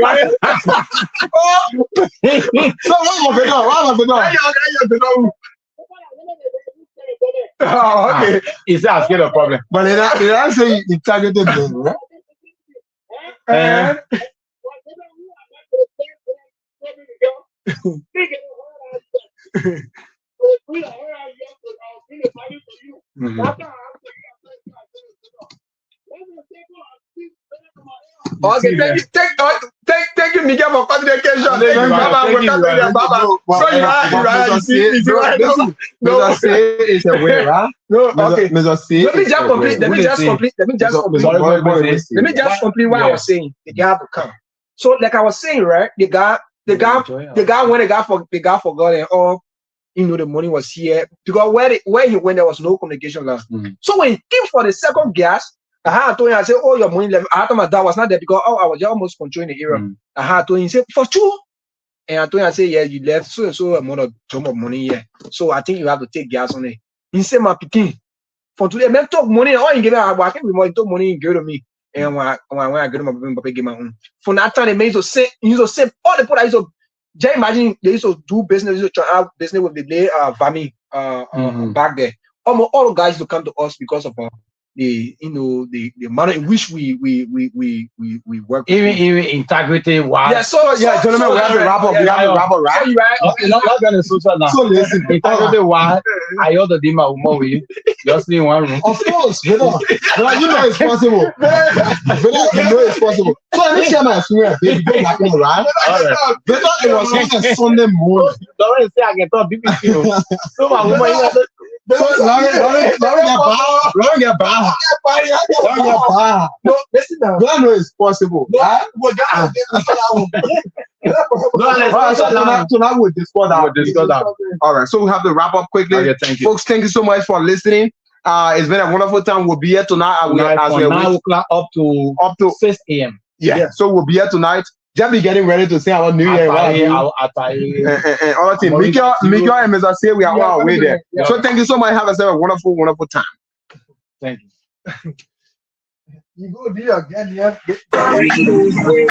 are. So what was it? Oh, okay. Is that asking a problem? But they don't say you targeted them, right? Okay, thank you, Miguel, for communication. So it's a way, right? No, okay. Let me just complete what I was saying. The guy have to come. So, like I was saying, right? The guy when the guy forgot and all, you know, the money was here because where he went, there was no communication last. So when he came for the second gas, I had told him, I said, oh, your money left. I thought my dad was not there because I was almost controlling the area. I had told him, he said, for two. And I told him, I said, yeah, you left so amount of sum of money here. So I think you have to take gas on it. He said, my picking. For today, man, talk money. All you give me, I can't be more. He took money and gave to me. And when I get my baby, give my own. For that time, they made to say, all the people I used to, just imagine they used to do business, they used to try out business with the lay Vami back there. Almost all the guys to come to us because of the manner in which we work. Even integrity. Wow. Yeah. So gentlemen, we have to wrap up. We have to wrap up, right? Not gonna social now. So listen, integrity. Why? I ought to do my homework with you. Just in one room. Of course, you know it's possible. You know it's possible. So let me share my experience. Baby, go back in, right? Better it was on a Sunday morning. Don't say I can talk BBC. So my woman. So Lauren get back. No, listen now. God knows it's possible. Right? Tonight we'll discuss that. All right, so we have to wrap up quickly. Okay, thank you. Folks, thank you so much for listening. It's been a wonderful time. We'll be here tonight. From 9 o'clock up to 6 a.m. Yeah, so we'll be here tonight. Just be getting ready to say our New Year. And all the team. Mika and Mr. C, we are on our way there. Yeah. So thank you so much. Have a wonderful, wonderful time. Thank you. You go there again, yeah.